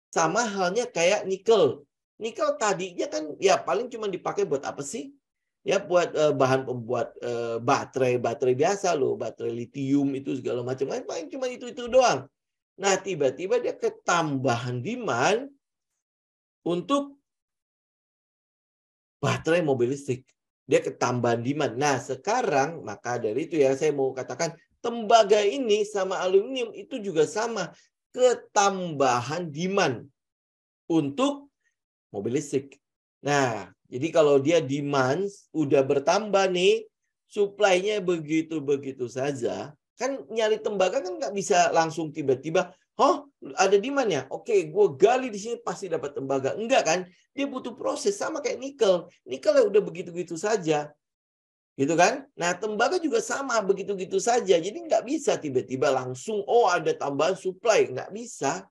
Sama halnya kayak nikel. Nikel tadinya kan ya paling cuma dipakai buat apa sih? Ya buat bahan pembuat baterai biasa loh, baterai litium itu segala macam. Paling cuma itu doang. Nah, tiba-tiba dia ketambahan demand untuk baterai mobil listrik. Dia ketambahan demand. Nah, sekarang maka dari itu ya saya mau katakan tembaga ini sama aluminium itu juga sama, ketambahan demand untuk mobil listrik. Nah, jadi kalau dia demand udah bertambah nih, supply-nya begitu-begitu saja, kan nyari tembaga kan nggak bisa langsung tiba-tiba, oh ada demand ya, oke gue gali di sini pasti dapat tembaga. Enggak kan, dia butuh proses sama kayak nikel. Nikel ya udah begitu-gitu saja. Gitu kan? Nah, tembaga juga sama begitu-gitu saja. Jadi nggak bisa tiba-tiba langsung, oh ada tambahan supply. Nggak bisa.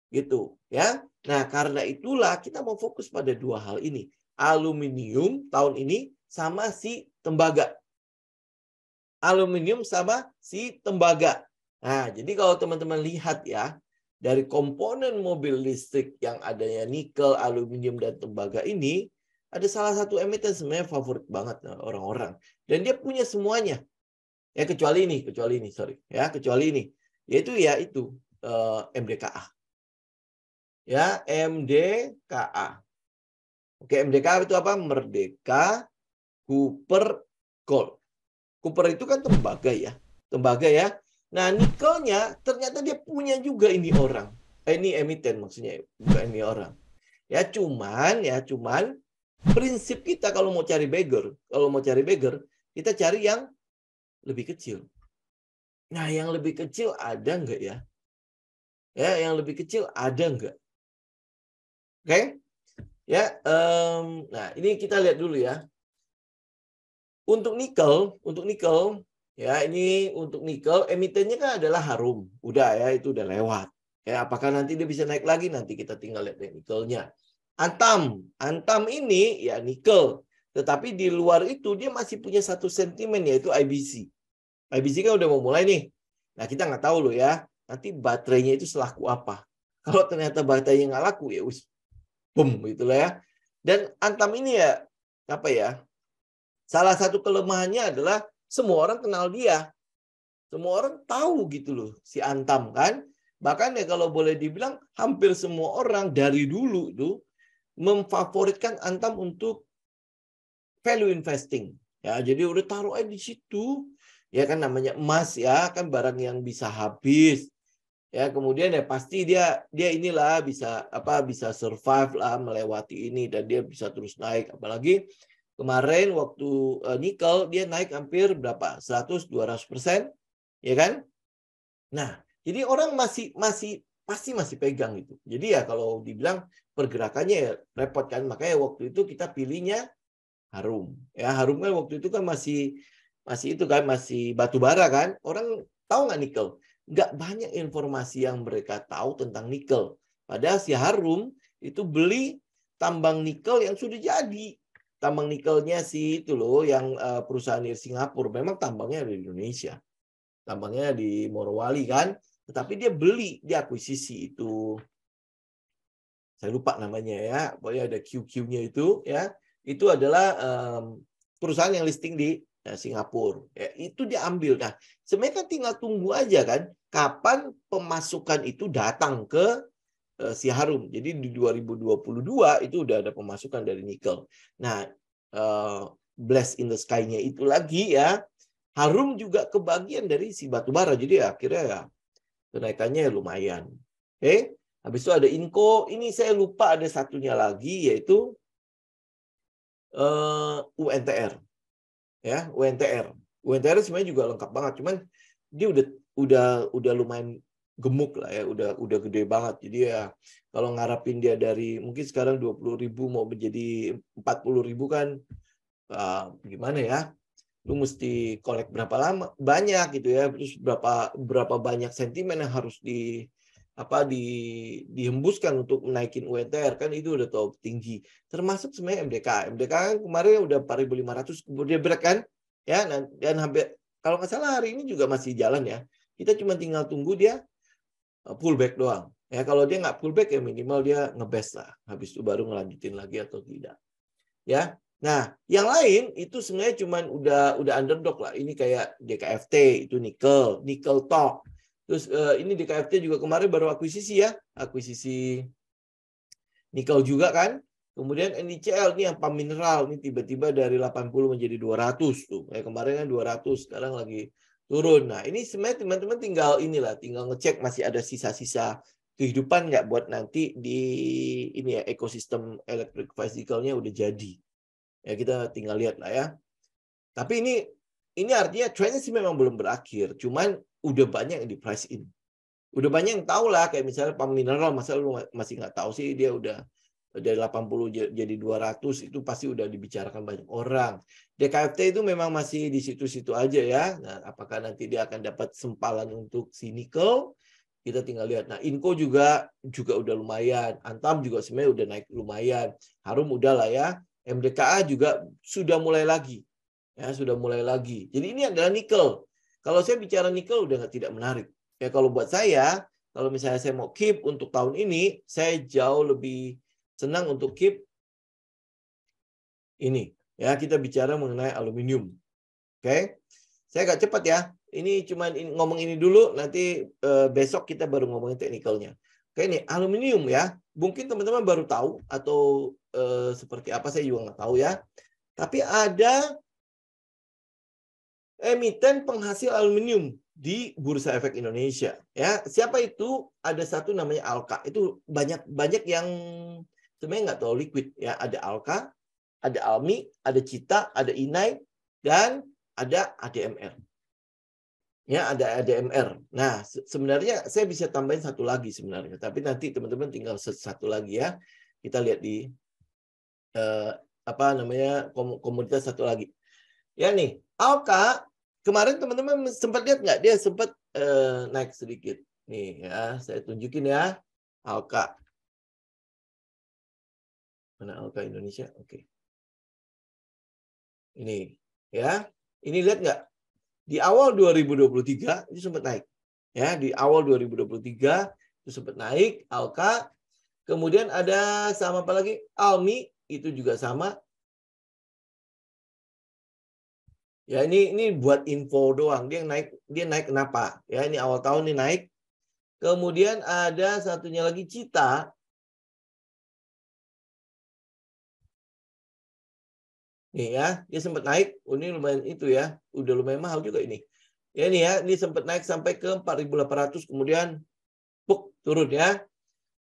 Gitu. Ya. Nah, karena itulah kita mau fokus pada dua hal ini. Aluminium tahun ini sama si tembaga. Aluminium sama si tembaga. Nah, jadi kalau teman-teman lihat ya, dari komponen mobil listrik yang adanya nikel, aluminium, dan tembaga ini, ada salah satu emiten sebenarnya favorit banget orang-orang. Dan dia punya semuanya. Ya, kecuali ini, sorry. Ya, kecuali ini. Yaitu ya itu, MDKA. Ya, MDKA. Oke, MDKA itu apa? Merdeka, Cooper, Gold. Cooper itu kan tembaga ya. Tembaga ya. Nah, nikelnya ternyata dia punya juga ini orang. Ini emiten maksudnya, bukan ini orang. Ya cuman Prinsip kita kalau mau cari beggar, kita cari yang lebih kecil. Nah, yang lebih kecil ada nggak ya? Ya, yang lebih kecil ada nggak? Oke? Ya, nah ini kita lihat dulu ya. Untuk nikel, ya ini untuk nikel emitennya kan adalah Harum. Udah ya, itu udah lewat. Ya, apakah nanti dia bisa naik lagi? Nanti kita tinggal lihat nikelnya. Antam ini ya nikel. Tetapi di luar itu dia masih punya satu sentimen yaitu IBC. IBC kan udah mau mulai nih. Nah, kita nggak tahu loh ya. Nanti baterainya itu selaku apa. Kalau ternyata baterainya nggak laku ya boom gitulah ya. Dan Antam ini ya apa ya? Salah satu kelemahannya adalah semua orang kenal dia. Semua orang tahu gitu loh si Antam kan. Bahkan ya kalau boleh dibilang hampir semua orang dari dulu tuh memfavoritkan Antam untuk value investing. Ya, jadi udah taruh aja di situ. Ya kan namanya emas ya, kan barang yang bisa habis. Ya, kemudian ya pasti dia inilah bisa survive lah melewati ini dan dia bisa terus naik. Apalagi kemarin waktu nikel dia naik hampir berapa? 100-200%, ya kan? Nah, jadi orang masih pasti masih pegang itu. Jadi ya kalau dibilang pergerakannya ya repot kan. Makanya waktu itu kita pilihnya Harum. Ya, Harum kan waktu itu kan masih itu kan masih batu bara kan. Orang tahu nggak nikel? Nggak banyak informasi yang mereka tahu tentang nikel. Padahal si Harum itu beli tambang nikel yang sudah jadi. Tambang nikelnya si itu loh yang perusahaan di Singapura. Memang tambangnya di Indonesia. Tambangnya di Morowali kan. Tetapi dia beli, dia akuisisi itu. Saya lupa namanya ya. Pokoknya ada QQ-nya itu ya. Itu adalah perusahaan yang listing di Singapura. Ya, itu diambil. Nah, sebenarnya kan tinggal tunggu aja kan kapan pemasukan itu datang ke si Harum. Jadi di 2022 itu udah ada pemasukan dari nikel. Nah, blast in the sky-nya itu lagi ya. Harum juga kebagian dari si batu bara. Jadi akhirnya ya kenaikannya lumayan. Oke. Habis itu ada Inco. Ini saya lupa ada satunya lagi yaitu UNTR. Ya, UNTR. UNTR sebenarnya juga lengkap banget, cuman dia udah lumayan gemuk lah ya, udah gede banget. Jadi ya kalau ngarapin dia dari mungkin sekarang 20.000 mau menjadi 40.000 kan gimana ya? Lu mesti kolek berapa lama? Banyak gitu ya. Terus berapa banyak sentimen yang harus dihembuskan untuk menaikin UNTR kan itu udah tahu tinggi. Termasuk sebenarnya MDK. MDK kan kemarin udah 4.500 kemudian berat kan? Ya, dan hampir kalau nggak salah hari ini juga masih jalan ya. Kita cuma tinggal tunggu dia pullback doang. Ya, kalau dia nggak pullback ya minimal dia ngebest lah. Habis itu baru ngelanjutin lagi atau tidak. Ya. Nah, yang lain itu sebenarnya cuma udah underdog lah. Ini kayak DKFT itu nikel talk. Terus ini DKFT juga kemarin baru akuisisi ya, akuisisi nikel juga kan. Kemudian NICL ini yang PAM mineral ini tiba-tiba dari 80 menjadi 200 tuh. Kayak kemarin kan 200, sekarang lagi turun. Nah, ini sebenarnya teman-teman tinggal ngecek masih ada sisa-sisa kehidupan nggak buat nanti di ini ya ekosistem electric vehicle-nya udah jadi. Ya kita tinggal lihat lah ya. Tapi ini artinya trennya sih memang belum berakhir. Cuman udah banyak yang di price in. Udah banyak yang tahu lah. Kayak misalnya PAM mineral. Masa lu masih nggak tahu sih dia udah dari 80 jadi 200. Itu pasti udah dibicarakan banyak orang. DKFT itu memang masih di situ-situ aja ya. Nah, apakah nanti dia akan dapat sempalan untuk si nikel? Kita tinggal lihat. Nah, Inco juga udah lumayan. Antam juga sebenarnya udah naik lumayan. Harum udah lah ya. MDKA juga sudah mulai lagi. Ya, sudah mulai lagi. Jadi ini adalah nikel. Kalau saya bicara nikel udah tidak menarik. Ya, kalau buat saya, kalau misalnya saya mau keep untuk tahun ini, saya jauh lebih senang untuk keep ini. Ya, kita bicara mengenai aluminium. Oke. Saya agak cepat ya. Ini cuma ngomong ini dulu, nanti besok kita baru ngomongin teknikalnya. Oke, ini aluminium ya. Mungkin teman-teman baru tahu atau seperti apa saya juga nggak tahu ya. Tapi ada emiten penghasil aluminium di Bursa Efek Indonesia. Ya, siapa itu? Ada satu namanya Alka. Itu banyak yang sebenarnya nggak tahu liquid ya. Ada Alka, ada Almi, ada Cita, ada Inai, dan ada ADMR. Ya, ada ADMR. Nah, sebenarnya saya bisa tambahin satu lagi sebenarnya, tapi nanti teman-teman tinggal satu lagi ya. Kita lihat di komoditas satu lagi. Ya nih, Alka kemarin teman-teman sempat lihat nggak? Dia sempat naik sedikit. Nih ya, saya tunjukin ya. Alka. Mana Alka Indonesia? Oke. Ini ya. Ini lihat nggak? Di awal 2023 itu sempat naik. Ya, di awal 2023 itu sempat naik Alka. Kemudian ada sama apa lagi? Almi itu juga sama. Ya, ini buat info doang. Dia naik kenapa? Ya, ini awal tahun ini naik. Kemudian ada satunya lagi Cita. Nih ya, dia sempat naik. Ini lumayan itu ya. Udah lumayan mahal juga ini. Ya ini ya, ini sempat naik sampai ke 4.800 kemudian turun ya.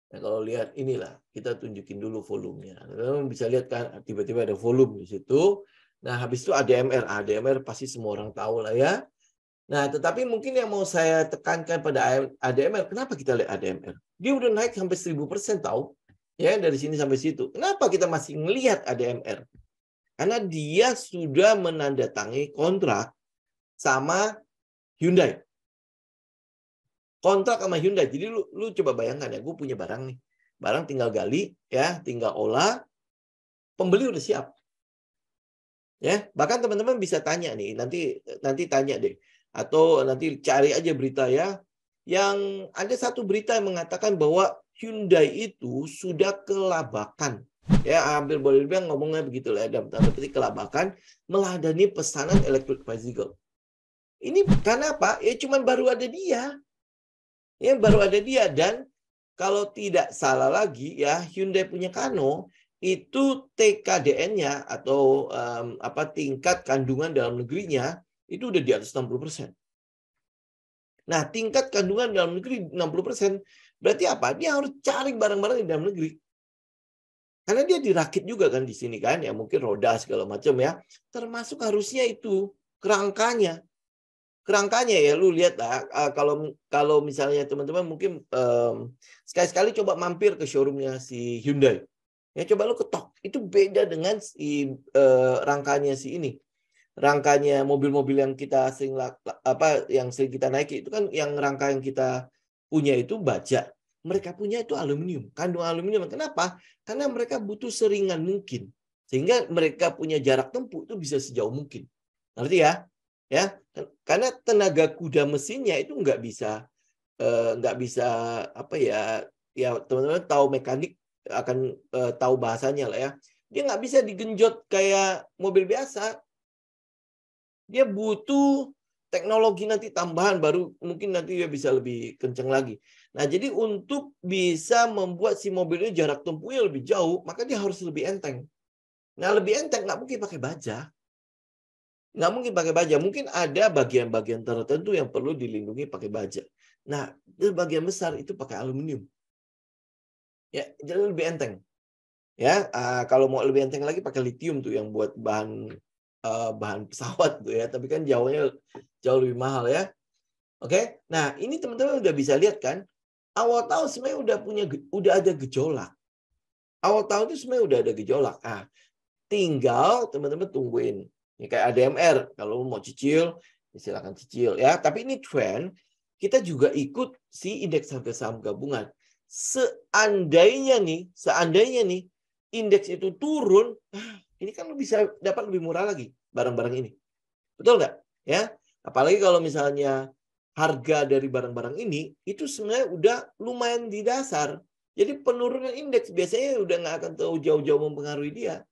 Nah, kalau lihat inilah, kita tunjukin dulu volumenya. Kalian bisa lihat kan tiba-tiba ada volume di situ. Nah, habis itu ADMR. ADMR pasti semua orang tahu lah ya. Nah, tetapi mungkin yang mau saya tekankan pada ADMR, kenapa kita lihat ADMR? Dia udah naik sampai 1000% tahu. Ya, dari sini sampai situ. Kenapa kita masih ngelihat ADMR? Karena dia sudah menandatangani kontrak sama Hyundai. Kontrak sama Hyundai. Jadi lu coba bayangkan ya, gue punya barang nih. Barang tinggal gali, ya, tinggal olah. Pembeli udah siap. Ya, bahkan teman-teman bisa tanya nih, nanti tanya deh. Atau nanti cari aja berita ya. Yang ada satu berita yang mengatakan bahwa Hyundai itu sudah kelabakan. Ya, hampir boleh dibilang ngomongnya begitu lah, dalam tanda petik kelabakan meladani pesanan electric bicycle. Ini karena apa? Ya cuman baru ada dia. Ya baru ada dia, dan kalau tidak salah lagi ya, Hyundai punya Kano itu TKDN-nya atau tingkat kandungan dalam negerinya itu udah di atas 60%. Nah, tingkat kandungan dalam negeri 60%, berarti apa? Dia harus cari barang-barang di dalam negeri. Karena dia dirakit juga kan di sini kan, ya mungkin roda segala macam ya. Termasuk harusnya itu kerangkanya. Kerangkanya ya, lu lihat lah. Kalau misalnya teman-teman mungkin sekali-sekali coba mampir ke showroomnya si Hyundai. Ya coba lu ketok. Itu beda dengan si rangkanya si ini. Rangkanya mobil-mobil yang kita yang sering kita naiki itu kan, yang rangka yang kita punya itu baja. Mereka punya itu aluminium, kandung aluminium. Kenapa? Karena mereka butuh seringan mungkin, sehingga mereka punya jarak tempuh itu bisa sejauh mungkin. Ngerti ya? Ya, karena tenaga kuda mesinnya itu nggak bisa apa ya? Ya teman-teman tahu mekanik akan tahu bahasanya lah ya. Dia nggak bisa digenjot kayak mobil biasa. Dia butuh teknologi nanti tambahan, baru mungkin nanti dia bisa lebih kencang lagi. Nah, jadi untuk bisa membuat si mobilnya jarak tempuhnya lebih jauh, maka dia harus lebih enteng. Nah, lebih enteng nggak mungkin pakai baja. Nggak mungkin pakai baja. Mungkin ada bagian-bagian tertentu yang perlu dilindungi pakai baja. Nah, bagian besar itu pakai aluminium. Ya, jadi lebih enteng. Ya, kalau mau lebih enteng lagi pakai litium tuh yang buat bahan pesawat tuh ya, tapi kan jauh lebih mahal ya. Oke, nah ini teman-teman udah bisa lihat kan, awal tahun sebenarnya udah ada gejolak. Awal tahun itu sebenarnya udah ada gejolak. Tinggal teman-teman tungguin. Ini kayak ADMR, kalau mau cicil, silakan cicil ya. Tapi ini trend, kita juga ikut si indeks harga saham gabungan. Seandainya nih indeks itu turun, ini kan bisa dapat lebih murah lagi barang-barang ini. Betul nggak? Ya, apalagi kalau misalnya harga dari barang-barang ini itu sebenarnya udah lumayan di dasar. Jadi penurunan indeks biasanya udah nggak akan tahu jauh-jauh mempengaruhi dia.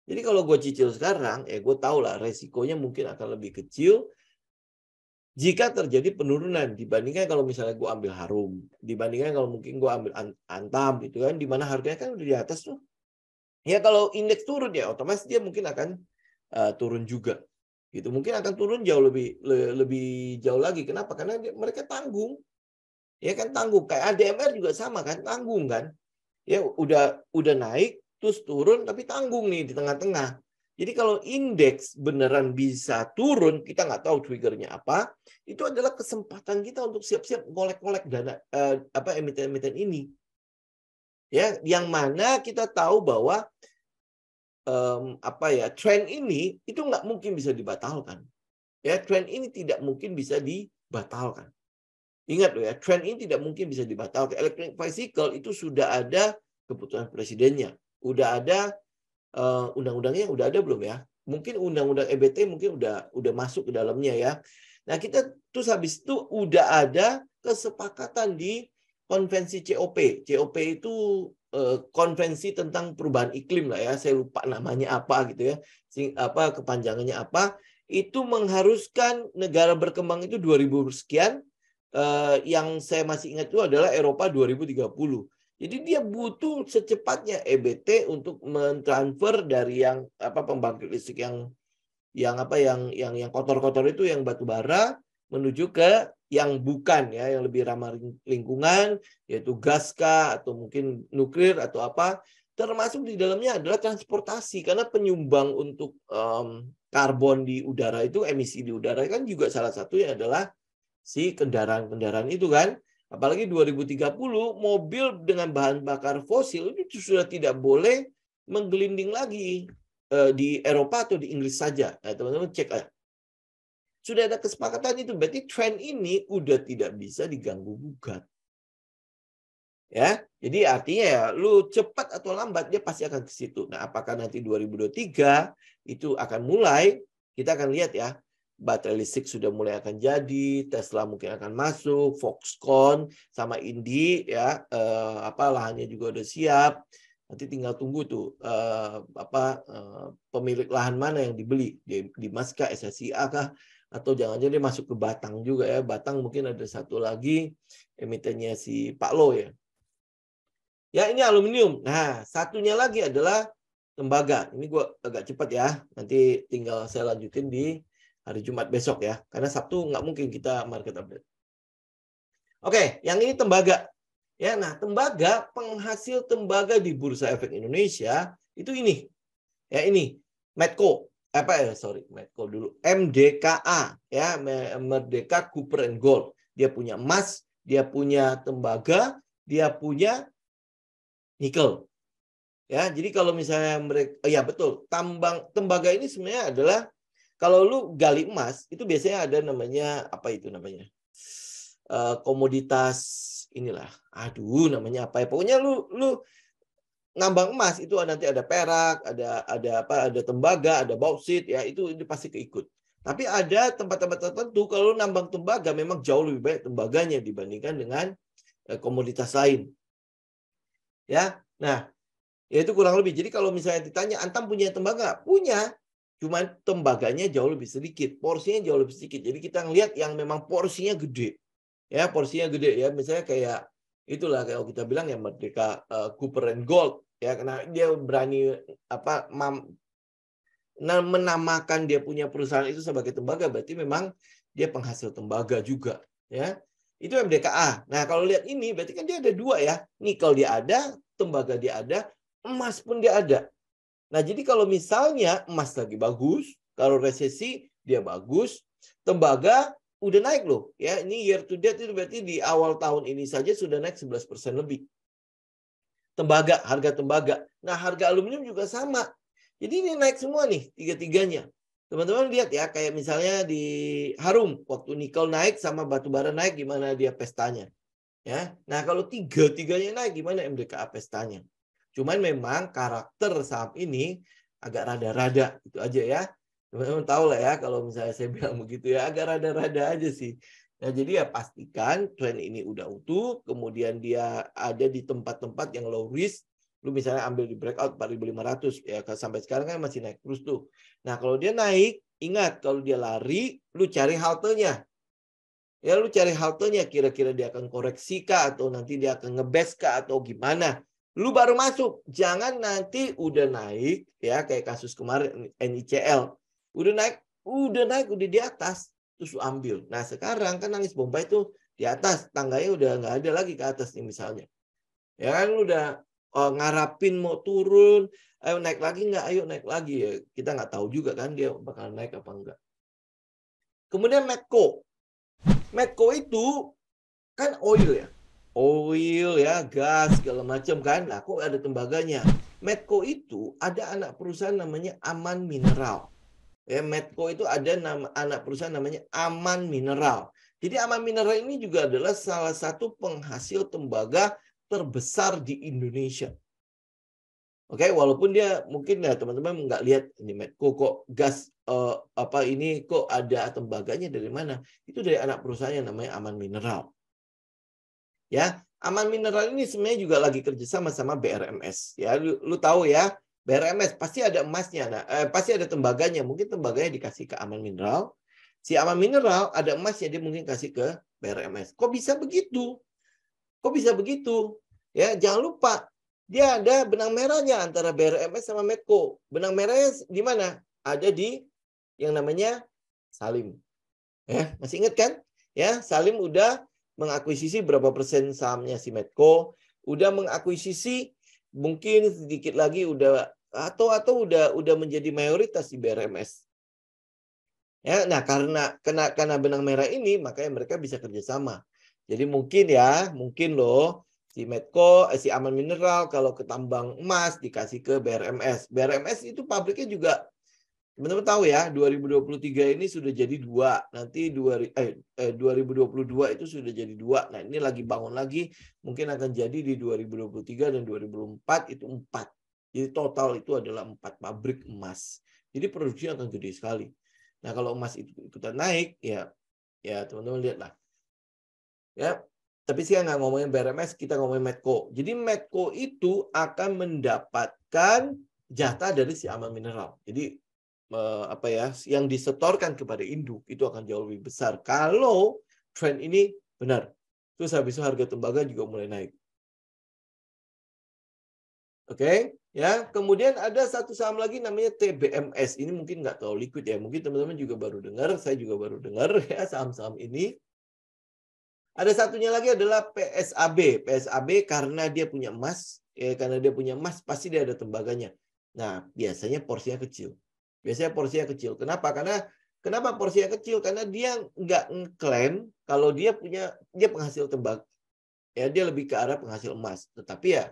Jadi kalau gue cicil sekarang, gue tahu lah resikonya mungkin akan lebih kecil jika terjadi penurunan dibandingkan kalau misalnya gue ambil Harum, dibandingkan kalau mungkin gue ambil Antam gitu kan, di mana harganya kan udah di atas tuh. Ya kalau indeks turun ya otomatis dia mungkin akan turun juga. Gitu. Mungkin akan turun jauh lebih jauh lagi. Kenapa? Karena mereka tanggung. Ya kan tanggung. Kayak ADMR juga sama kan, tanggung kan. Ya udah naik, terus turun tapi tanggung nih di tengah-tengah. Jadi kalau indeks beneran bisa turun, kita nggak tahu triggernya apa, itu adalah kesempatan kita untuk siap-siap ngolek-ngolek dana emiten-emiten ini. Ya, yang mana kita tahu bahwa tren ini itu nggak mungkin bisa dibatalkan. Ya, tren ini tidak mungkin bisa dibatalkan. Ingat loh ya, tren ini tidak mungkin bisa dibatalkan. Electric bicycle itu sudah ada keputusan presidennya, udah ada undang-undangnya, udah ada belum ya? Mungkin undang-undang EBT mungkin udah masuk ke dalamnya ya. Nah, kita terus habis itu udah ada kesepakatan di konvensi COP. COP itu konvensi tentang perubahan iklim lah ya. Saya lupa namanya apa gitu ya. Kepanjangannya apa? Itu mengharuskan negara berkembang itu 2000 sekian. Yang saya masih ingat itu adalah Eropa 2030. Jadi dia butuh secepatnya EBT untuk mentransfer dari yang pembangkit listrik yang kotor-kotor itu, yang batu bara, menuju ke yang bukan ya, yang lebih ramah lingkungan, yaitu gas kah atau mungkin nuklir atau apa. Termasuk di dalamnya adalah transportasi, karena penyumbang untuk karbon di udara itu, emisi di udara kan juga salah satunya adalah si kendaraan-kendaraan itu kan. Apalagi 2030 mobil dengan bahan bakar fosil itu sudah tidak boleh menggelinding lagi di Eropa atau di Inggris saja. Nah, teman-teman cek aja. Sudah ada kesepakatan itu, berarti tren ini udah tidak bisa diganggu gugat. Ya, jadi artinya ya lu cepat atau lambat dia pasti akan ke situ. Nah, apakah nanti 2023 itu akan mulai? Kita akan lihat ya. Baterai listrik sudah mulai akan jadi, Tesla mungkin akan masuk, Foxconn sama Indi ya, lahannya juga udah siap. Nanti tinggal tunggu tuh pemilik lahan mana yang dibeli, di Maska, SSIA kah, atau jangan-jangan dia masuk ke Batang juga ya. Batang mungkin ada satu lagi emitennya si Pak Lo ya. Ya, ini aluminium. Nah, satunya lagi adalah tembaga. Ini gue agak cepat ya. Nanti tinggal saya lanjutin di hari Jumat besok ya. Karena Sabtu nggak mungkin kita market update. Oke, yang ini tembaga. Ya, nah tembaga, penghasil tembaga di Bursa Efek Indonesia itu ini. Ya, ini Medco. Medco dulu. MDKA ya, Merdeka Copper and Gold. Dia punya emas, dia punya tembaga, dia punya nikel. Ya, jadi kalau misalnya mereka, ya betul, tembaga ini sebenarnya adalah kalau lu gali emas itu biasanya ada namanya komoditas inilah. Aduh, namanya apa ya? Pokoknya lu ngambang emas itu nanti ada perak, ada tembaga, ada bauksit ya, itu pasti keikut. Tapi ada tempat-tempat tertentu kalau lu nambang tembaga memang jauh lebih baik tembaganya dibandingkan dengan komoditas lain. Ya. Nah, ya itu kurang lebih. Jadi kalau misalnya ditanya, Antam punya tembaga? Punya. Cuman tembaganya jauh lebih sedikit. Porsinya jauh lebih sedikit. Jadi kita ngelihat yang memang porsinya gede. Ya, porsinya gede ya. Misalnya kayak itulah kalau kita bilang ya Merdeka Copper and Gold. Ya, karena dia berani menamakan dia punya perusahaan itu sebagai tembaga. Berarti memang dia penghasil tembaga juga. Ya. Itu MDKA. Nah, kalau lihat ini berarti kan dia ada dua ya. Nikel dia ada, tembaga dia ada, emas pun dia ada. Nah, jadi kalau misalnya emas lagi bagus, kalau resesi dia bagus, tembaga udah naik loh. Ya, ini year to date itu berarti di awal tahun ini saja sudah naik 11% lebih. Tembaga, harga tembaga. Nah, harga aluminium juga sama. Jadi ini naik semua nih, tiga-tiganya. Teman-teman lihat ya, kayak misalnya di Harum, waktu nikel naik sama batu bara naik, gimana dia pestanya. Ya, nah kalau tiga-tiganya naik, gimana MDKA pestanya. Cuman memang karakter saham ini agak rada-rada, itu aja ya. Teman-teman tahu lah ya, kalau misalnya saya bilang begitu ya, agak rada-rada aja sih. Nah, jadi ya pastikan tren ini udah utuh, kemudian dia ada di tempat-tempat yang low risk. Lu misalnya ambil di breakout 4.500 ya, sampai sekarang kan masih naik terus tuh. Nah, kalau dia naik, ingat kalau dia lari, lu cari haltenya. Ya, lu cari haltenya, kira-kira dia akan koreksi kah atau nanti dia akan ngebest kah atau gimana. Lu baru masuk, jangan nanti udah naik ya kayak kasus kemarin NICL. Udah naik, udah di atas terus lu ambil. Nah, sekarang kan Nangis Bombay itu di atas, tangganya udah nggak ada lagi ke atas nih misalnya. Ya kan lu udah ngarapin mau turun, ayo naik lagi nggak, ayo naik lagi ya. Kita nggak tahu juga kan dia bakal naik apa enggak. Kemudian Medco. Medco itu kan oil ya, gas segala macam kan. Nah, kok ada tembaganya. Medco itu ada anak perusahaan namanya Aman Mineral. Ya, Medco itu ada anak perusahaan namanya Aman Mineral. Jadi Aman Mineral ini juga adalah salah satu penghasil tembaga terbesar di Indonesia. Oke, walaupun dia mungkin ya teman-teman nggak lihat ini Medco kok gas ini kok ada tembaganya dari mana? Itu dari anak perusahaan yang namanya Aman Mineral. Ya, Aman Mineral ini sebenarnya juga lagi kerjasama sama BRMS. Ya, lu tahu ya, BRMS pasti ada emasnya, pasti ada tembaganya. Mungkin tembaganya dikasih ke Aman Mineral. Si Aman Mineral ada emasnya, dia mungkin kasih ke BRMS. Kok bisa begitu? Kok bisa begitu? Ya, jangan lupa dia ada benang merahnya antara BRMS sama Medco. Benang merahnya di mana? Ada di yang namanya Salim. Ya, masih ingat kan? Ya, Salim udah mengakuisisi berapa persen sahamnya si Medco, udah mengakuisisi mungkin sedikit lagi udah atau udah menjadi mayoritas di BRMS. Ya, nah karena benang merah ini makanya mereka bisa kerjasama. Jadi mungkin loh si Medco, si Aman Mineral kalau ke tambang emas dikasih ke BRMS. BRMS itu pabriknya juga teman-teman tahu ya, 2023 ini sudah jadi 2. Nanti 2022 itu sudah jadi 2. Nah, ini lagi bangun lagi, mungkin akan jadi di 2023 dan 2024 itu 4. Jadi total itu adalah 4 pabrik emas. Jadi produksinya akan gede sekali. Nah, kalau emas itu ikutan naik, ya teman-teman lihatlah. Ya, tapi sih nggak ngomongin BRMS, kita ngomongin Medco. Jadi Medco itu akan mendapatkan jatah dari si Aman Mineral. Jadi yang disetorkan kepada induk itu akan jauh lebih besar kalau tren ini benar. Terus habis itu harga tembaga juga mulai naik. Oke, ya. Kemudian ada satu saham lagi namanya TBMS. Ini mungkin nggak terlalu liquid ya. Mungkin teman-teman juga baru dengar, saya juga baru dengar ya saham-saham ini. Ada satunya lagi adalah PSAB. PSAB karena dia punya emas, pasti dia ada tembaganya. Nah, biasanya porsinya kecil. Kenapa? Kenapa porsinya kecil? Karena dia nggak ngeklaim kalau dia penghasil tembaga. Ya, dia lebih ke arah penghasil emas. Tetapi ya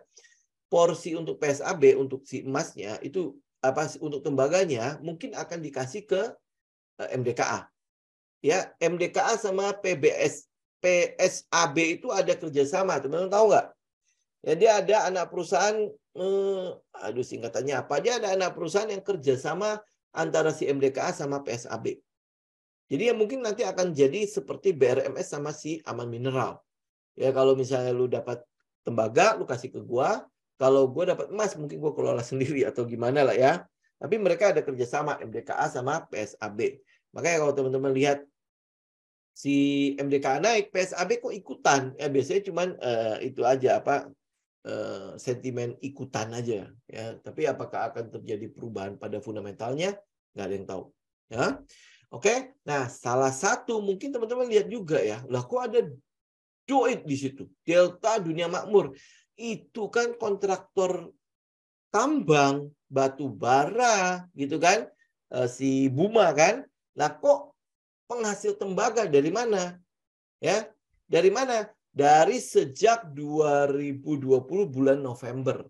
porsi untuk PSAB untuk si emasnya itu untuk tembaganya mungkin akan dikasih ke MDKA. Ya, MDKA sama PSAB itu ada kerjasama. Teman-teman tahu nggak? Ya, dia ada anak perusahaan, singkatannya apa? Dia ada anak perusahaan yang kerjasama antara si MDKA sama PSAB. Jadi ya mungkin nanti akan jadi seperti BRMS sama si Aman Mineral. Ya, kalau misalnya lu dapat tembaga, lu kasih ke gua. Kalau gua dapat emas, mungkin gua kelola sendiri atau gimana lah ya. Tapi mereka ada kerjasama MDKA sama PSAB. Makanya kalau teman-teman lihat si MDKA naik, PSAB kok ikutan? Ya biasanya cuman itu aja sentimen ikutan aja ya. Tapi apakah akan terjadi perubahan pada fundamentalnya? Nggak ada yang tahu. Ya. Oke. Nah, salah satu mungkin teman-teman lihat juga ya. Lah kok ada Doit di situ. Delta Dunia Makmur. Itu kan kontraktor tambang, batu bara gitu kan. Si Buma kan. Lah kok penghasil tembaga dari mana? Ya, dari mana? Dari sejak 2020 bulan November.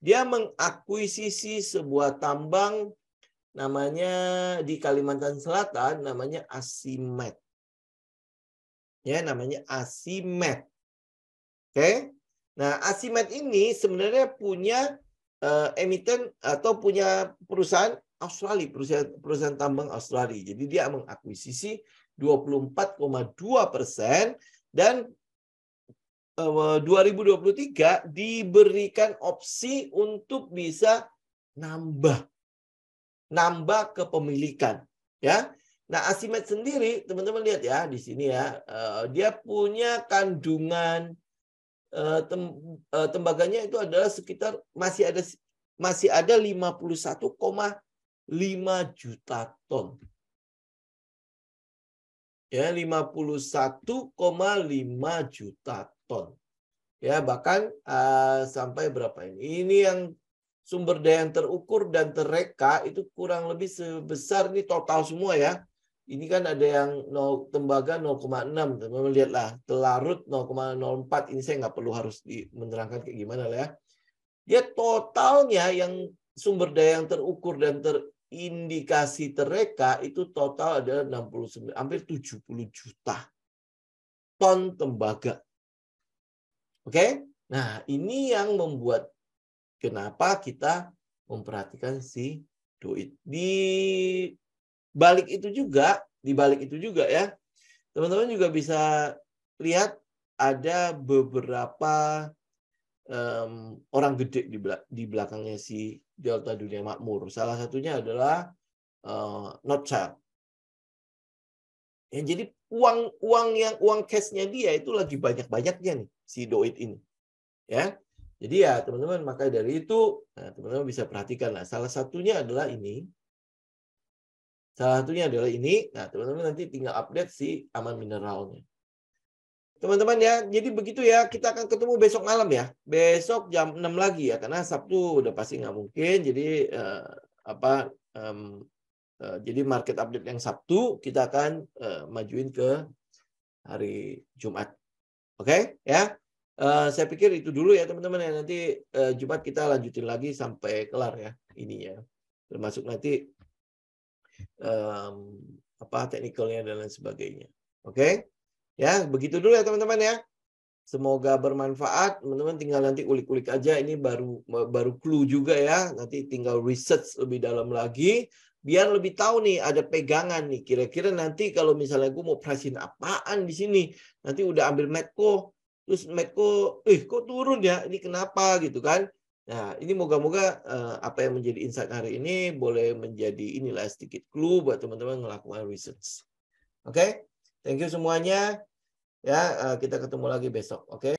Dia mengakuisisi sebuah tambang namanya di Kalimantan Selatan namanya Asimet. Ya, namanya Asimet. Oke. Nah, Asimet ini sebenarnya punya emiten atau punya perusahaan Australia, perusahaan tambang Australia. Jadi dia mengakuisisi 24,2% dan 2023 diberikan opsi untuk bisa nambah kepemilikan, ya. Nah, Asimet sendiri teman-teman lihat ya di sini ya, dia punya kandungan tembaganya itu adalah sekitar masih ada 51,5 juta ton. Ya, 51,5 juta ton. Ya, bahkan sampai berapa ini? Ini yang sumber daya yang terukur dan terreka itu kurang lebih sebesar ini total semua ya. Ini kan ada yang tembaga 0,6. Teman-teman lihatlah, telarut 0,04. Ini saya nggak perlu harus menerangkan kayak gimana lah ya. Dia totalnya yang sumber daya yang terukur dan terindikasi terreka itu total ada 69, hampir 70 juta ton tembaga. Oke? Nah, ini yang membuat kenapa kita memperhatikan si Doit. Di balik itu juga ya, teman-teman juga bisa lihat ada beberapa orang gede di belakangnya si Delta Dunia Makmur. Salah satunya adalah Rothschild. Ya, jadi uang cashnya dia itu lagi banyak-banyaknya nih si Doit ini. Ya. Jadi ya teman-teman, maka dari itu teman-teman bisa perhatikan lah. Salah satunya adalah ini. Nah, teman-teman nanti tinggal update si aman mineralnya. Teman-teman ya, jadi begitu ya. Kita akan ketemu besok malam ya. Besok jam 6 lagi ya, karena Sabtu udah pasti nggak mungkin. Jadi jadi market update yang Sabtu kita akan majuin ke hari Jumat. Oke, ya. Saya pikir itu dulu ya teman-teman ya. Nanti Jumat kita lanjutin lagi sampai kelar ya ininya. Termasuk nanti teknikalnya dan lain sebagainya. Oke. Ya, begitu dulu ya teman-teman ya. Semoga bermanfaat. Teman-teman tinggal nanti ulik-ulik aja. Ini baru clue juga ya. Nanti tinggal research lebih dalam lagi. Biar lebih tahu nih ada pegangan nih. Kira-kira nanti kalau misalnya gue mau price-in apaan di sini. Nanti udah ambil Medco. Terus Medco, kok turun ya? Ini kenapa gitu kan? Nah, ini moga-moga apa yang menjadi insight hari ini boleh menjadi inilah sedikit clue buat teman-teman melakukan research. Oke? Thank you semuanya. Ya, kita ketemu lagi besok. Oke?